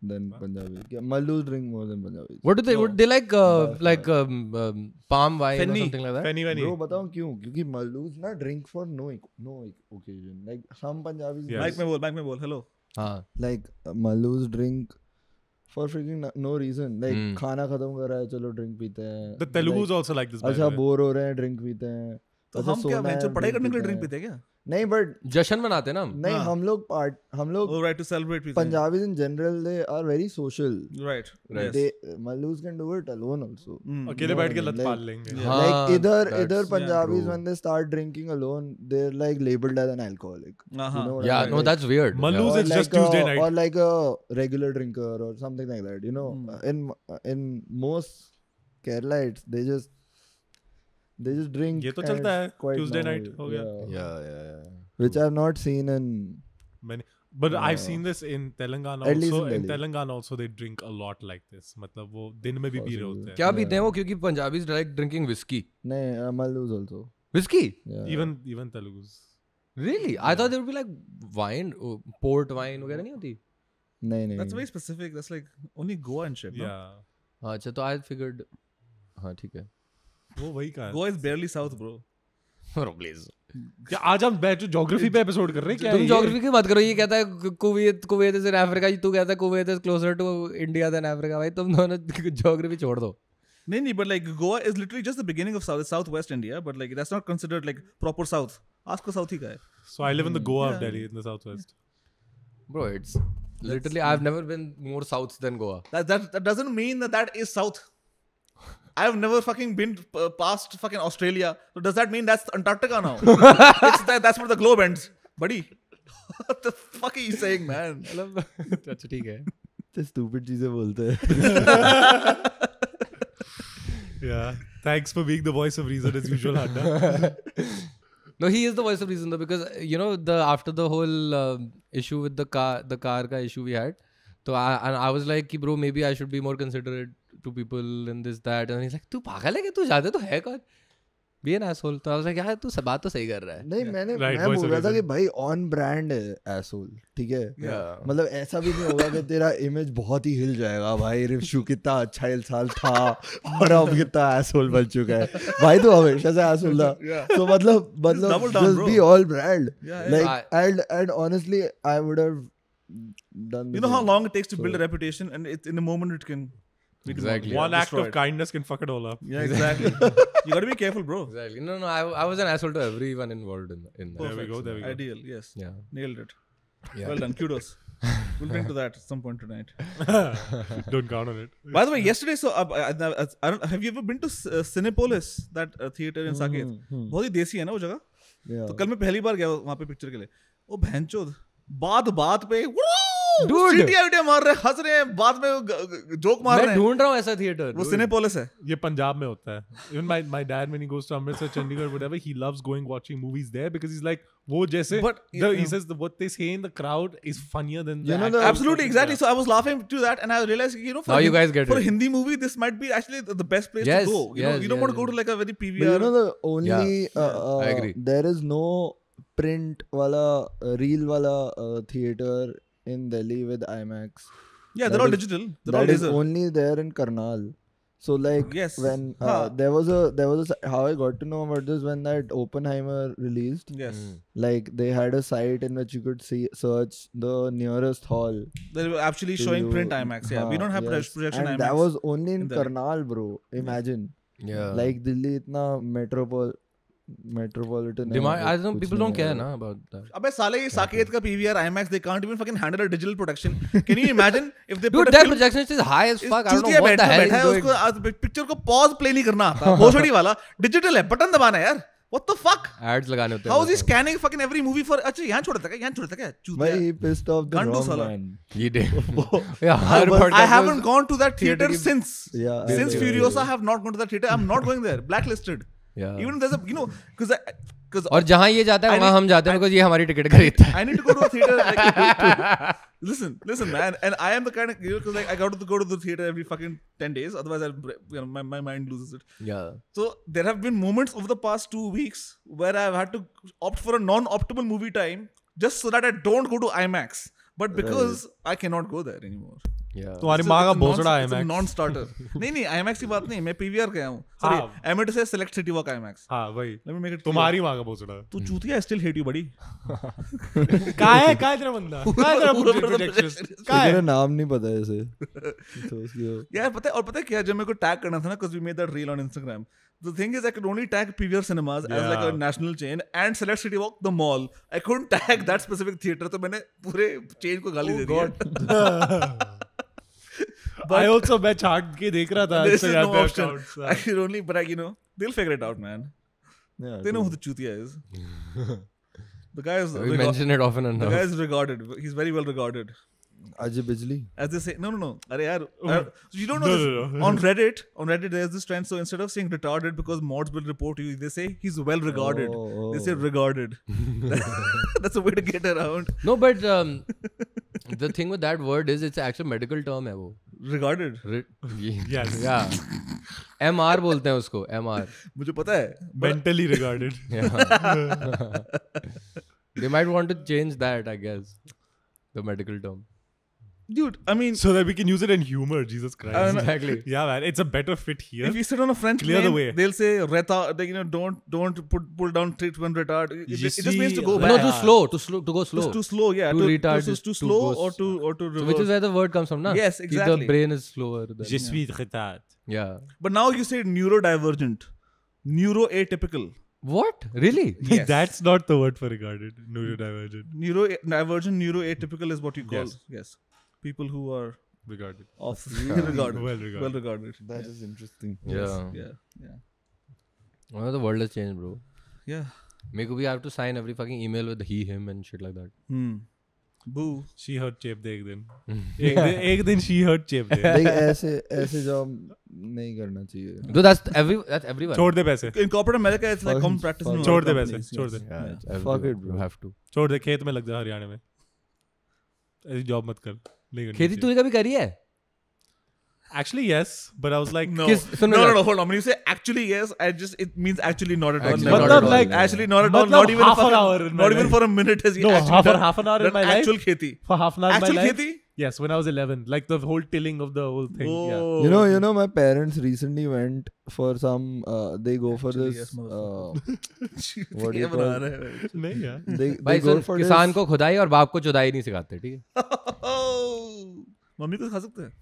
[SPEAKER 4] than Punjabis. Yeah, Mallus drink more than Punjabis.
[SPEAKER 3] What do they?
[SPEAKER 2] No.
[SPEAKER 3] Would they like palm wine
[SPEAKER 2] Fenny.
[SPEAKER 3] or something like that?
[SPEAKER 1] Penny Wenny.
[SPEAKER 4] Bro, बताऊँ क्यों? क्योंकि Mallus ना drink for no occasion. Like some Punjabis,
[SPEAKER 1] Yes.
[SPEAKER 2] Mic में बोल. Hello.
[SPEAKER 3] हाँ.
[SPEAKER 4] like Mallus drink for freaking no reason. Like
[SPEAKER 3] Hmm.
[SPEAKER 4] खाना खत्म कर रहा है, चलो drink पीते हैं.
[SPEAKER 1] The Telugus also like this. by
[SPEAKER 4] अच्छा
[SPEAKER 1] the way.
[SPEAKER 4] बोर हो रहे हैं, drink पीते हैं.
[SPEAKER 2] तो
[SPEAKER 4] अच्छा,
[SPEAKER 2] हम क्या
[SPEAKER 4] सोना है,
[SPEAKER 2] वेंचर पढ़ाई करने के लिए
[SPEAKER 4] पीते
[SPEAKER 2] ड्रिंक
[SPEAKER 4] हैं.
[SPEAKER 2] पीते हैं क्या?
[SPEAKER 4] नहीं, but
[SPEAKER 3] जश्न मनाते हैं ना हम.
[SPEAKER 4] नहीं,
[SPEAKER 2] हाँ.
[SPEAKER 4] हम लोग
[SPEAKER 2] Oh, right, to celebrate पीते हैं.
[SPEAKER 4] Punjabis in general, they are very social.
[SPEAKER 2] Right.
[SPEAKER 3] Right.
[SPEAKER 2] Yes.
[SPEAKER 4] Mallus can do it alone also.
[SPEAKER 1] अकेले
[SPEAKER 4] No,
[SPEAKER 1] बैठ के
[SPEAKER 4] no,
[SPEAKER 1] लत
[SPEAKER 4] like-
[SPEAKER 1] पाल लेंगे.
[SPEAKER 2] Yeah.
[SPEAKER 4] Like
[SPEAKER 3] हाँ,
[SPEAKER 4] either
[SPEAKER 3] that's
[SPEAKER 4] Punjabis
[SPEAKER 3] true.
[SPEAKER 4] when they start drinking alone, they're like labeled as an alcoholic.
[SPEAKER 2] Uh-huh.
[SPEAKER 4] You know what
[SPEAKER 3] Yeah,
[SPEAKER 4] I mean?
[SPEAKER 3] no,
[SPEAKER 4] Like-
[SPEAKER 3] that's weird.
[SPEAKER 1] Mallus
[SPEAKER 3] Yeah.
[SPEAKER 1] it's
[SPEAKER 4] like
[SPEAKER 1] just Tuesday night.
[SPEAKER 4] or like a regular drinker or something like that. You know, in most Keralites, they just drink.
[SPEAKER 1] ये तो
[SPEAKER 4] and
[SPEAKER 1] चलता है,
[SPEAKER 4] quite
[SPEAKER 1] Tuesday night
[SPEAKER 4] normal.
[SPEAKER 1] हो गया.
[SPEAKER 3] Yeah.
[SPEAKER 4] Which I've not seen in.
[SPEAKER 1] But I've seen this in Telangana
[SPEAKER 4] At least
[SPEAKER 1] also.
[SPEAKER 4] in
[SPEAKER 1] In
[SPEAKER 4] Delhi.
[SPEAKER 1] Telangana also they drink a lot like this. मतलब वो दिन में भी P रहे होते हैं.
[SPEAKER 3] क्या पीते हैं वो? क्योंकि Punjabis like drinking whiskey.
[SPEAKER 4] No, Mallus also.
[SPEAKER 3] Whiskey?
[SPEAKER 4] Yeah.
[SPEAKER 1] Even Telugus.
[SPEAKER 3] Really? I thought there would be like wine, port wine वगैरह नहीं होती.
[SPEAKER 4] नहीं.
[SPEAKER 2] That's very specific. That's like only Goa and shit. No?
[SPEAKER 1] Yeah.
[SPEAKER 3] हाँ, अच्छा, तो I figured. हाँ, ठीक है.
[SPEAKER 1] वो वही का है.
[SPEAKER 2] Goa is barely south, bro.
[SPEAKER 3] Bro, please.
[SPEAKER 1] क्या आज हम बैठ ज्योग्राफी पे एपिसोड कर रहे हैं क्या?
[SPEAKER 3] तुम
[SPEAKER 1] ये?
[SPEAKER 3] ज्योग्राफी की बात करो. ये कहता है कुवैत इज इन अफ्रीका. तू कहता है Kuwait is closer to India than Africa. भाई तुम दोनों ज्योग्राफी छोड़ दो.
[SPEAKER 2] No, but like Goa is literally just the beginning of southwest India, but like that's not considered like proper south. Ask को south ही का है.
[SPEAKER 1] So I live in the Goa of
[SPEAKER 2] Yeah.
[SPEAKER 1] Delhi in the southwest.
[SPEAKER 3] Bro, it's literally I've never been more south than Goa.
[SPEAKER 2] That doesn't mean that is south. I've never fucking been past fucking Australia. So does that mean that's Antarctica now? That's where the globe ends, buddy. What the fuck are you saying, man?
[SPEAKER 3] अच्छा ठीक है.
[SPEAKER 4] तो stupid चीजें बोलते हैं.
[SPEAKER 1] Yeah. Thanks for being the voice of reason as usual, Handa.
[SPEAKER 3] No, he is the voice of reason though, because you know after the whole issue with the car ka issue we had, so I was like कि bro maybe I should be more considerate to people and this that, and he's like तू पागल है क्या? तू जाते तो है कौन? be an asshole. तो I was like यार तू बात तो सही कर रहा है.
[SPEAKER 4] नहीं मैं
[SPEAKER 1] voice
[SPEAKER 4] बोल रहा था
[SPEAKER 1] reason.
[SPEAKER 4] कि भाई ऑन ब्रांड है एसोल, ठीक है. मतलब ऐसा भी नहीं होगा कि तेरा इमेज बहुत ही हिल जाएगा भाई रिशु कितना अच्छा इंसान था और अब कितना एसोल बन चुका है. भाई तो हमेशा से एसोल था. तो मतलब
[SPEAKER 2] double down,
[SPEAKER 4] just
[SPEAKER 2] bro.
[SPEAKER 4] be all brand.
[SPEAKER 2] Yeah,
[SPEAKER 4] Like and honestly I would have done
[SPEAKER 2] You know how long it takes to build a reputation, and it's in a moment it can be
[SPEAKER 3] Exactly.
[SPEAKER 1] One act of
[SPEAKER 2] destroyed.
[SPEAKER 1] kindness can fuck it all up.
[SPEAKER 2] Yeah, exactly. You got to be careful, bro.
[SPEAKER 3] Exactly. No, I was an asshole to everyone involved in that.
[SPEAKER 1] There we go.
[SPEAKER 2] Ideal, yes.
[SPEAKER 3] Yeah.
[SPEAKER 2] Nailed it.
[SPEAKER 3] Yeah.
[SPEAKER 2] Well done. Kudos. We'll bring to that at some point tonight.
[SPEAKER 1] Don't count on it.
[SPEAKER 2] By the way, yesterday, so I don't. Have you ever been to Cinepolis, that theater in Saket? बहुत ही देसी है ना वो जगह.
[SPEAKER 4] Yeah.
[SPEAKER 2] तो कल मैं पहली बार गया वहाँ पे पिक्चर के लिए. वो भैंचोद बात पे
[SPEAKER 3] Dude!
[SPEAKER 2] सीटियां मार रहे हैं, हंस रहे हैं, बाद में जोक मार रहे
[SPEAKER 3] मैं
[SPEAKER 2] हैं.
[SPEAKER 3] ढूंढ रहा हूँ ऐसा थिएटर.
[SPEAKER 2] वो सिनेपोलिस है.
[SPEAKER 1] ये पंजाब में होता है. Even my dad when he goes to Amritsar, Chandigarh, whatever, he loves going watching movies there because he's like, वो जैसे
[SPEAKER 2] But,
[SPEAKER 1] he says what they say in the crowd is funnier than
[SPEAKER 4] You
[SPEAKER 1] the
[SPEAKER 4] know
[SPEAKER 1] actual
[SPEAKER 2] Absolutely,
[SPEAKER 1] fucking
[SPEAKER 2] exactly.
[SPEAKER 1] crowd.
[SPEAKER 2] So I was laughing to that, and I realized,
[SPEAKER 3] Now you guys get
[SPEAKER 2] for
[SPEAKER 3] it.
[SPEAKER 2] a Hindi movie, this might be actually the best place
[SPEAKER 3] Yes,
[SPEAKER 2] to go. You know,
[SPEAKER 3] yes,
[SPEAKER 2] you don't want to
[SPEAKER 3] yes,
[SPEAKER 2] go to like a very
[SPEAKER 4] But
[SPEAKER 2] PVR.
[SPEAKER 4] you know the only
[SPEAKER 3] I agree.
[SPEAKER 4] there is no print wala reel wala theater in Delhi with IMAX.
[SPEAKER 2] Yeah,
[SPEAKER 4] That
[SPEAKER 2] they're all
[SPEAKER 4] is-
[SPEAKER 2] digital. They're all
[SPEAKER 4] That is
[SPEAKER 2] laser.
[SPEAKER 4] only there in Karnal. So like
[SPEAKER 2] Yes.
[SPEAKER 4] when
[SPEAKER 2] Huh.
[SPEAKER 4] there was a how I got to know about this when that Oppenheimer released.
[SPEAKER 2] Yes.
[SPEAKER 4] Like they had a site in which you could search the nearest hall.
[SPEAKER 2] They're actually
[SPEAKER 4] to
[SPEAKER 2] showing
[SPEAKER 4] you.
[SPEAKER 2] print IMAX. Yeah, we don't have
[SPEAKER 4] Yes.
[SPEAKER 2] projection
[SPEAKER 4] And
[SPEAKER 2] IMAX.
[SPEAKER 4] that was only in
[SPEAKER 2] in Delhi.
[SPEAKER 4] Karnal, bro. Imagine.
[SPEAKER 3] Yeah.
[SPEAKER 4] Like Delhi itna metropolitan
[SPEAKER 3] Demand,
[SPEAKER 4] है,
[SPEAKER 3] I don't know,
[SPEAKER 4] कुछ
[SPEAKER 3] people
[SPEAKER 4] नहीं
[SPEAKER 3] don't care
[SPEAKER 4] है.
[SPEAKER 3] ना about that.
[SPEAKER 2] अबे साले ये साकेत का PVR IMAX, they can't even fucking handle a digital production. Can you imagine if they
[SPEAKER 3] Dude,
[SPEAKER 2] put a
[SPEAKER 3] their
[SPEAKER 2] film?
[SPEAKER 3] projection is high as fuck. I don't
[SPEAKER 2] चूतिया
[SPEAKER 3] know what the hell
[SPEAKER 2] बैठा
[SPEAKER 3] is
[SPEAKER 2] है,
[SPEAKER 3] going.
[SPEAKER 2] उसको picture को pause play नहीं करना आता. भोसड़ी वाला डिजिटल है, बटन दबाना है यार. What the fuck?
[SPEAKER 3] Ads लगाने होते हैं.
[SPEAKER 2] How is he scanning fucking every movie for? अच्छा यहाँ छोड़ा था क्या? यहाँ छोड़ा था क्या?
[SPEAKER 4] Why
[SPEAKER 2] चूतिया.
[SPEAKER 4] he pissed off the
[SPEAKER 2] Gandu
[SPEAKER 4] wrong
[SPEAKER 2] साला.
[SPEAKER 4] man.
[SPEAKER 3] He did. Yeah, her
[SPEAKER 4] was-
[SPEAKER 3] podcast
[SPEAKER 2] I
[SPEAKER 3] में
[SPEAKER 2] haven't gone to that theater
[SPEAKER 3] theater
[SPEAKER 2] since.
[SPEAKER 4] Yeah,
[SPEAKER 2] Since
[SPEAKER 4] yeah,
[SPEAKER 2] Furiosa, I
[SPEAKER 4] yeah.
[SPEAKER 2] have not gone to that theater. I'm not going there. Blacklisted.
[SPEAKER 3] Yeah.
[SPEAKER 2] Even there's a, you know, because
[SPEAKER 3] और जहाँ ये जाता है
[SPEAKER 2] I
[SPEAKER 3] वहाँ
[SPEAKER 2] need-
[SPEAKER 3] हम जाते हैं because ये हमारी टिकट खरीदता है.
[SPEAKER 2] I need to go to a theater. Like, listen, man. And I am the kind of, you know, because like I got to go to the theater every fucking 10 days. Otherwise, my mind loses it.
[SPEAKER 3] Yeah.
[SPEAKER 2] So there have been moments over the past 2 weeks where I've had to opt for a non-optimal movie time just so that I don't go to IMAX. But because I cannot go there anymore.
[SPEAKER 3] Yeah.
[SPEAKER 1] तुम्हारी माँ का भोसड़ा है
[SPEAKER 2] It's a
[SPEAKER 1] IMAX.
[SPEAKER 2] non-starter. नहीं IMAX की बात नहीं. मैं PVR गया हूँ. Sorry,
[SPEAKER 1] हाँ.
[SPEAKER 2] I meant to say Select City Walk IMAX.
[SPEAKER 1] हाँ वही.
[SPEAKER 2] Let me make it clear.
[SPEAKER 1] तुम्हारी माँ का भोसड़ा.
[SPEAKER 2] तू चूतिया, I still hate you, buddy.
[SPEAKER 1] कहाँ है तेरा बंदा? कहाँ है तेरा projectionist? कहाँ
[SPEAKER 4] तेरा
[SPEAKER 1] है?
[SPEAKER 4] नाम नहीं पता है इसे. तो उसकी
[SPEAKER 2] यार पता है क्या, जब मेरे को टैग करना था ना, because we made that reel on Instagram. The thing is, I could only tag PVR Cinemas as like a
[SPEAKER 1] Yeah.
[SPEAKER 2] national chain and Select City Walk the mall. I couldn't tag that specific theater, तो मैंने पूरे chain को गाली दे दी.
[SPEAKER 1] I also मैं छाट के देख रहा था.
[SPEAKER 2] This
[SPEAKER 1] अच्छा
[SPEAKER 2] is
[SPEAKER 1] यार
[SPEAKER 2] no
[SPEAKER 1] तेरा
[SPEAKER 2] option.
[SPEAKER 1] accounts,
[SPEAKER 2] I could only, but you know, they'll figure it out, man.
[SPEAKER 4] Yeah,
[SPEAKER 2] They know who
[SPEAKER 4] dude.
[SPEAKER 2] the chutia is. The guy is
[SPEAKER 3] We mention it often
[SPEAKER 2] the
[SPEAKER 3] enough.
[SPEAKER 2] guy is regarded. He's very well regarded.
[SPEAKER 4] Ajay Bijli.
[SPEAKER 2] As they say, no. अरे यार, so you don't know
[SPEAKER 1] No,
[SPEAKER 2] this.
[SPEAKER 1] no.
[SPEAKER 2] On Reddit, there's this trend. So instead of saying retarded because mods will report you, they say he's well regarded.
[SPEAKER 4] Oh,
[SPEAKER 2] They say regarded. That's a way to get around.
[SPEAKER 3] No, but the thing with that word is it's actually medical term है वो.
[SPEAKER 2] Regarded.
[SPEAKER 1] Yes.
[SPEAKER 3] Yeah. MR बोलते हैं उसको. MR.
[SPEAKER 2] मुझे पता है.
[SPEAKER 1] Mentally regarded.
[SPEAKER 3] Yeah. They might want to change that, I guess. The medical term.
[SPEAKER 2] Dude, I mean,
[SPEAKER 1] So that we can use it in humor. Jesus Christ.
[SPEAKER 2] I don't know.
[SPEAKER 3] Exactly.
[SPEAKER 1] Yeah, man. It's a better fit here.
[SPEAKER 2] if you sit on a French
[SPEAKER 1] Clear the
[SPEAKER 2] plane,
[SPEAKER 1] way.
[SPEAKER 2] they'll say retard. Like, you know, don't pull down treatment retard. It
[SPEAKER 1] You
[SPEAKER 2] just means to
[SPEAKER 1] see,
[SPEAKER 2] go
[SPEAKER 1] like-
[SPEAKER 2] back.
[SPEAKER 3] No, to go slow.
[SPEAKER 2] It's too slow, yeah.
[SPEAKER 3] Too retard is
[SPEAKER 2] too
[SPEAKER 3] to
[SPEAKER 2] slow
[SPEAKER 3] go
[SPEAKER 2] or to reverse.
[SPEAKER 3] So which is where the word comes from, na?
[SPEAKER 2] Yes,
[SPEAKER 3] Ki
[SPEAKER 2] exactly.
[SPEAKER 3] The brain is slower. Than,
[SPEAKER 1] Je suis retard.
[SPEAKER 3] yeah.
[SPEAKER 2] But now you say neurodivergent, neuroatypical.
[SPEAKER 3] What? Really?
[SPEAKER 2] Yes.
[SPEAKER 1] That's not the word for regarded. Neurodivergent.
[SPEAKER 2] Neurodivergent, neuroatypical is what you call.
[SPEAKER 1] Yes.
[SPEAKER 2] Yes. People who are
[SPEAKER 1] Regarded.
[SPEAKER 2] off regarded.
[SPEAKER 1] Well regarded.
[SPEAKER 2] Well regarded.
[SPEAKER 4] That is interesting.
[SPEAKER 3] Yeah.
[SPEAKER 2] Yeah.
[SPEAKER 3] Well, the world has changed, bro.
[SPEAKER 2] Yeah.
[SPEAKER 3] Maybe we have to sign every fucking email with he, him and shit like that.
[SPEAKER 2] Boo.
[SPEAKER 1] She heard चेप दे एक दिन. एक दिन she heard चेप दे.
[SPEAKER 4] देख ऐसे job नहीं करना चाहिए.
[SPEAKER 3] Dude, that's everyone.
[SPEAKER 1] छोड़ दे पैसे.
[SPEAKER 2] In corporate America, it's like common practice. in a lot
[SPEAKER 1] छोड़
[SPEAKER 2] of
[SPEAKER 1] दे
[SPEAKER 2] companies,
[SPEAKER 1] पैसे. छोड़
[SPEAKER 2] yes.
[SPEAKER 1] They.
[SPEAKER 3] Yeah, it's
[SPEAKER 4] Fuck
[SPEAKER 3] everywhere.
[SPEAKER 4] it, bro.
[SPEAKER 3] You have to.
[SPEAKER 1] छोड़ दे. खेत में लग जा हरियाणा में. ऐसी जॉब मत कर. नहीं करनी
[SPEAKER 3] खेती
[SPEAKER 1] चाहिए.
[SPEAKER 3] तूने कभी करी है?
[SPEAKER 1] Actually, yes, but I was like,
[SPEAKER 2] No.
[SPEAKER 3] सुनो
[SPEAKER 2] No,
[SPEAKER 3] ना।
[SPEAKER 2] no, no, hold on. When you say actually yes, it means actually not at all.
[SPEAKER 3] Actually
[SPEAKER 2] Never
[SPEAKER 3] not
[SPEAKER 2] at
[SPEAKER 3] at
[SPEAKER 2] all.
[SPEAKER 3] all,
[SPEAKER 2] Actually not at all.
[SPEAKER 1] मतलब
[SPEAKER 2] Not even
[SPEAKER 1] half an hour in my
[SPEAKER 2] not even
[SPEAKER 1] life.
[SPEAKER 2] for a minute has he
[SPEAKER 1] No,
[SPEAKER 2] actually
[SPEAKER 1] for
[SPEAKER 2] done,
[SPEAKER 1] half an hour in
[SPEAKER 2] done
[SPEAKER 1] my life.
[SPEAKER 2] actual kheti.
[SPEAKER 1] for half an hour in my
[SPEAKER 2] Actual
[SPEAKER 1] life.
[SPEAKER 2] kheti?
[SPEAKER 1] Yes, when I was 11, like the whole tilling of the whole thing. Yeah.
[SPEAKER 2] Oh.
[SPEAKER 4] You know, my parents recently went for some. They go for
[SPEAKER 2] Actually,
[SPEAKER 4] this.
[SPEAKER 2] yes, motherfucker.
[SPEAKER 4] What do you
[SPEAKER 2] ये बना
[SPEAKER 4] call?
[SPEAKER 2] रहे हैं।
[SPEAKER 1] नहीं यार.
[SPEAKER 4] They
[SPEAKER 3] भाई
[SPEAKER 4] go
[SPEAKER 3] soon,
[SPEAKER 4] for
[SPEAKER 3] किसान
[SPEAKER 4] this.
[SPEAKER 3] को खुदाई और बाप को चुदाई नहीं सिखाते, ठीक है?
[SPEAKER 2] मम्मी को खा सकते हैं?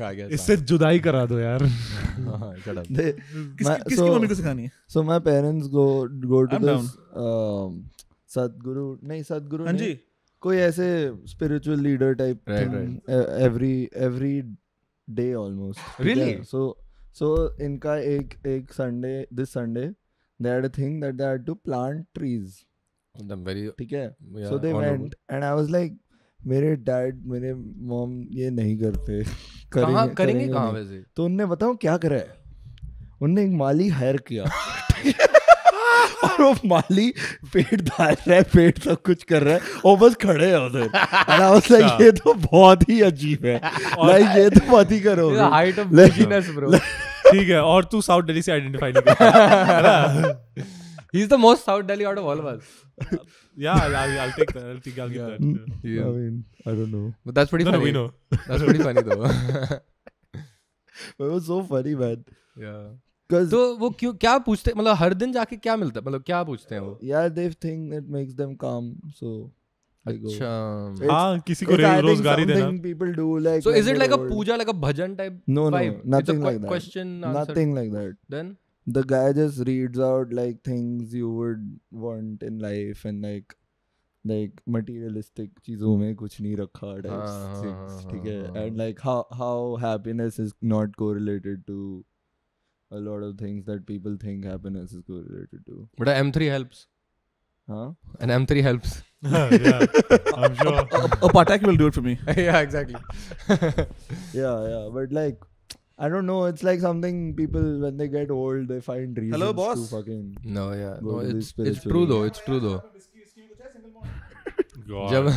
[SPEAKER 3] आ गया
[SPEAKER 1] इससे जुदाई करा दो यार.
[SPEAKER 3] हाँ, shut up.
[SPEAKER 2] किसकी मम्मी को सिखानी है?
[SPEAKER 4] So my parents go to
[SPEAKER 2] I'm
[SPEAKER 4] this Sadhguru
[SPEAKER 2] हाँ जी.
[SPEAKER 4] नहीं, कोई ऐसे spiritual leader type
[SPEAKER 3] Right,
[SPEAKER 4] thing every day almost.
[SPEAKER 3] Really?
[SPEAKER 4] Yeah. So इनका एक Sunday, this Sunday they had a thing that they had to plant trees.
[SPEAKER 3] I'm very
[SPEAKER 4] ठीक है?
[SPEAKER 3] yeah,
[SPEAKER 4] So they
[SPEAKER 3] honorable.
[SPEAKER 4] went and I was like मेरे dad मेरे mom ये नहीं करते.
[SPEAKER 3] कहाँ करेंगे कहाँ
[SPEAKER 4] नहीं.
[SPEAKER 3] वैसे?
[SPEAKER 4] तो उनने बताओ क्या करा है, उनने एक माली हायर किया और वो माली पेड़ डाल रहा है, पेड़ सब कुछ कर रहा है और बस खड़े हैं उधर. And I was like ये तो बहुत ही अजीब है, लाइक ये तो मत ही करो.
[SPEAKER 3] The height of
[SPEAKER 4] Like-
[SPEAKER 3] busyness, bro.
[SPEAKER 1] ठीक है, और तू साउथ दिल्ली से आइडेंटिफाई नहीं करता.
[SPEAKER 3] He's the most South Delhi out of all of us.
[SPEAKER 1] Yeah, I'll take that. I'll give that. Yeah.
[SPEAKER 4] I mean I don't know,
[SPEAKER 3] But that's pretty
[SPEAKER 1] No,
[SPEAKER 3] funny.
[SPEAKER 1] we know.
[SPEAKER 3] That's pretty funny though.
[SPEAKER 4] but it was so funny man.
[SPEAKER 3] Yeah.
[SPEAKER 4] Because
[SPEAKER 3] तो वो क्यों क्या पूछते, मतलब हर दिन जाके क्या मिलता है, मतलब क्या पूछते हैं वो?
[SPEAKER 4] yeah, they think it makes them calm, so they go.
[SPEAKER 3] अच्छा.
[SPEAKER 4] It's-
[SPEAKER 1] हाँ, किसी को
[SPEAKER 4] It's, I think,
[SPEAKER 1] रोजगारी देना.
[SPEAKER 4] something people do like.
[SPEAKER 3] So
[SPEAKER 4] when
[SPEAKER 3] is it
[SPEAKER 4] they're
[SPEAKER 3] like a
[SPEAKER 4] old.
[SPEAKER 3] puja, like a bhajan type
[SPEAKER 4] No,
[SPEAKER 3] vibe?
[SPEAKER 4] nothing
[SPEAKER 3] It's a
[SPEAKER 4] like that.
[SPEAKER 3] question answer.
[SPEAKER 4] Nothing like that.
[SPEAKER 3] Then
[SPEAKER 4] The guy just reads out like things you would want in life and like materialistic चीजों में कुछ नहीं रखा types things, ठीक है? And like how happiness is not correlated to a lot of things that people think happiness is correlated to.
[SPEAKER 3] but a M3 helps.
[SPEAKER 4] Huh?
[SPEAKER 3] An M3 helps.
[SPEAKER 1] Yeah, I'm sure.
[SPEAKER 2] A Patak will do it for me.
[SPEAKER 3] Yeah, exactly.
[SPEAKER 4] Yeah, but like I don't know. It's like something people when they get old they find reasons
[SPEAKER 2] Hello, boss.
[SPEAKER 4] to fucking.
[SPEAKER 3] No, yeah,
[SPEAKER 4] Go
[SPEAKER 3] no,
[SPEAKER 4] to the
[SPEAKER 3] it's
[SPEAKER 4] spiritual.
[SPEAKER 3] true though. It's true though.
[SPEAKER 1] God.
[SPEAKER 3] जब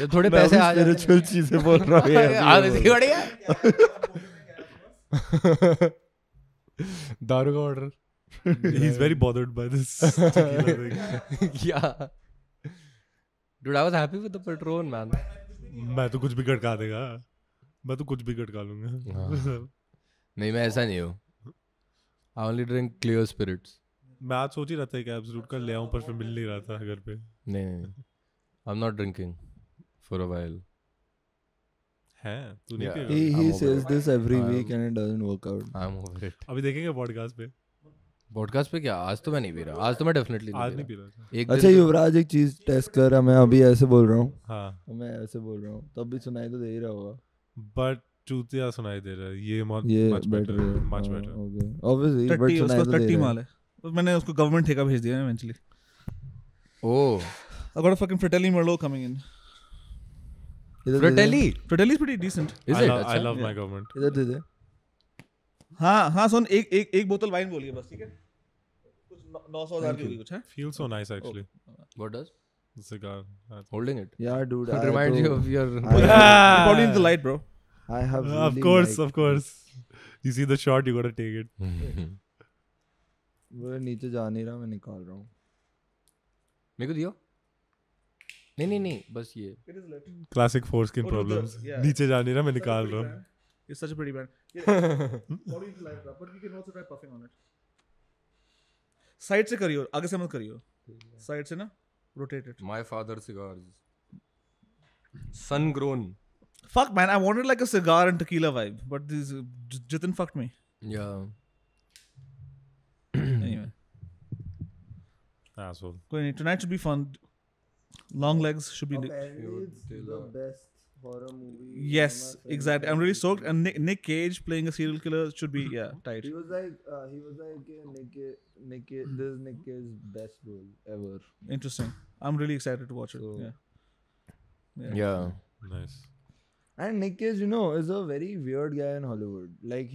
[SPEAKER 3] जब थोड़े पैसे आ जाते
[SPEAKER 4] spiritual चीजें बोल रहा हूँ
[SPEAKER 3] हैं,
[SPEAKER 4] यार.
[SPEAKER 3] इसकी बढ़िया. दारू का order.
[SPEAKER 1] He's very bothered by this. tequila thing.
[SPEAKER 3] Yeah. Dude, I was happy with the Patron, man.
[SPEAKER 1] मैं तो कुछ भी गड़का देगा. मैं तो कुछ भी गड़का लूंगा.
[SPEAKER 3] नहीं, मैं ऐसा नहीं हूँ. I only drink clear spirits.
[SPEAKER 1] मैं आज सोच ही रहा था कि एब्सोल्यूट का ले आऊं, पर फिर मिल नहीं रहा था घर पे.
[SPEAKER 3] नहीं. I'm not drinking for a while.
[SPEAKER 1] है तू नहीं
[SPEAKER 3] Yeah.
[SPEAKER 1] पिएगा?
[SPEAKER 4] He
[SPEAKER 3] I'm over
[SPEAKER 4] says
[SPEAKER 3] it.
[SPEAKER 4] this every
[SPEAKER 3] I'm-
[SPEAKER 4] week and it doesn't work out.
[SPEAKER 3] I'm over it.
[SPEAKER 1] अभी देखेंगे पॉडकास्ट पे.
[SPEAKER 3] पॉडकास्ट पे क्या? आज तो मैं नहीं पी रहा. आज तो मैं डेफिनेटली
[SPEAKER 1] आज नहीं पी रहा था.
[SPEAKER 3] एक
[SPEAKER 4] अच्छा
[SPEAKER 3] दिन
[SPEAKER 4] युवराज एक चीज टेस्ट कर, मैं अभी ऐसे बोल रहा हूँ,
[SPEAKER 1] हाँ,
[SPEAKER 4] मैं ऐसे बोल रहा हूँ, तब भी सुनाई तो दे ही रहा होगा.
[SPEAKER 1] बट चूतिया सुनाई दे रहा है. ये
[SPEAKER 4] ये
[SPEAKER 1] much
[SPEAKER 4] बेटर
[SPEAKER 1] better.
[SPEAKER 4] है.
[SPEAKER 1] Much better.
[SPEAKER 4] Okay obviously but
[SPEAKER 2] टट्टी
[SPEAKER 4] सुनाई
[SPEAKER 2] उसको
[SPEAKER 4] तो दे
[SPEAKER 2] टट्टी
[SPEAKER 4] रहा
[SPEAKER 2] माल है. तो मैंने उसको गवर्नमेंट ठेका भेज दिया eventually.
[SPEAKER 3] Oh,
[SPEAKER 2] I got a fucking Fratelli Merlot coming in.
[SPEAKER 4] इधर
[SPEAKER 3] Fratelli.
[SPEAKER 2] Fratelli is pretty decent.
[SPEAKER 3] Is
[SPEAKER 1] I
[SPEAKER 3] it?
[SPEAKER 1] love, I
[SPEAKER 3] अच्छा.
[SPEAKER 1] love my government.
[SPEAKER 4] इधर दे दे.
[SPEAKER 2] हाँ सुन, एक बोतल वाइन बोलिए बस, ठीक है? कुछ 900,000 की होगी कुछ है.
[SPEAKER 1] Feels so nice actually.
[SPEAKER 3] What does?
[SPEAKER 1] The cigar.
[SPEAKER 3] Holding it.
[SPEAKER 4] Yeah, dude.
[SPEAKER 3] It reminds you of your.
[SPEAKER 4] I-
[SPEAKER 2] You probably need the light, bro.
[SPEAKER 4] I have
[SPEAKER 1] Of
[SPEAKER 4] really
[SPEAKER 1] course,
[SPEAKER 4] liked
[SPEAKER 1] of course. You see the shot, you gotta take it.
[SPEAKER 4] वो नीचे जा नहीं रहा, मैं निकाल रहा हूँ.
[SPEAKER 3] मेरे को दियो. नहीं, बस ये.
[SPEAKER 2] It is lit.
[SPEAKER 1] Classic foreskin
[SPEAKER 2] Oh, no,
[SPEAKER 1] problems.
[SPEAKER 2] yeah.
[SPEAKER 1] नीचे जा नहीं रहा, मैं निकाल रहा हूँ.
[SPEAKER 2] It's such a pretty brand. Probably need the light, bro. But you can also try puffing on it. Side से करियो, आगे से मत करियो. साइड से ना, rotate it.
[SPEAKER 3] My father's cigars. Sun grown.
[SPEAKER 2] Fuck man, I wanted like a cigar and tequila vibe, but this Jitin fucked me.
[SPEAKER 3] Yeah.
[SPEAKER 2] Anyway,
[SPEAKER 1] Asshole.
[SPEAKER 2] कोई नहीं, tonight should be fun. Long legs should be.
[SPEAKER 4] Apparently it's the best horror movie.
[SPEAKER 2] Yes, exactly. I'm really stoked. And Nick Cage playing a serial killer should be tight.
[SPEAKER 4] He was like Nick this is Nick Cage's best role ever.
[SPEAKER 2] Interesting. I'm really excited to watch it.
[SPEAKER 4] So-
[SPEAKER 2] Yeah.
[SPEAKER 3] Yeah.
[SPEAKER 1] Nice.
[SPEAKER 4] And Nick Cage, is a very weird guy in Hollywood. Like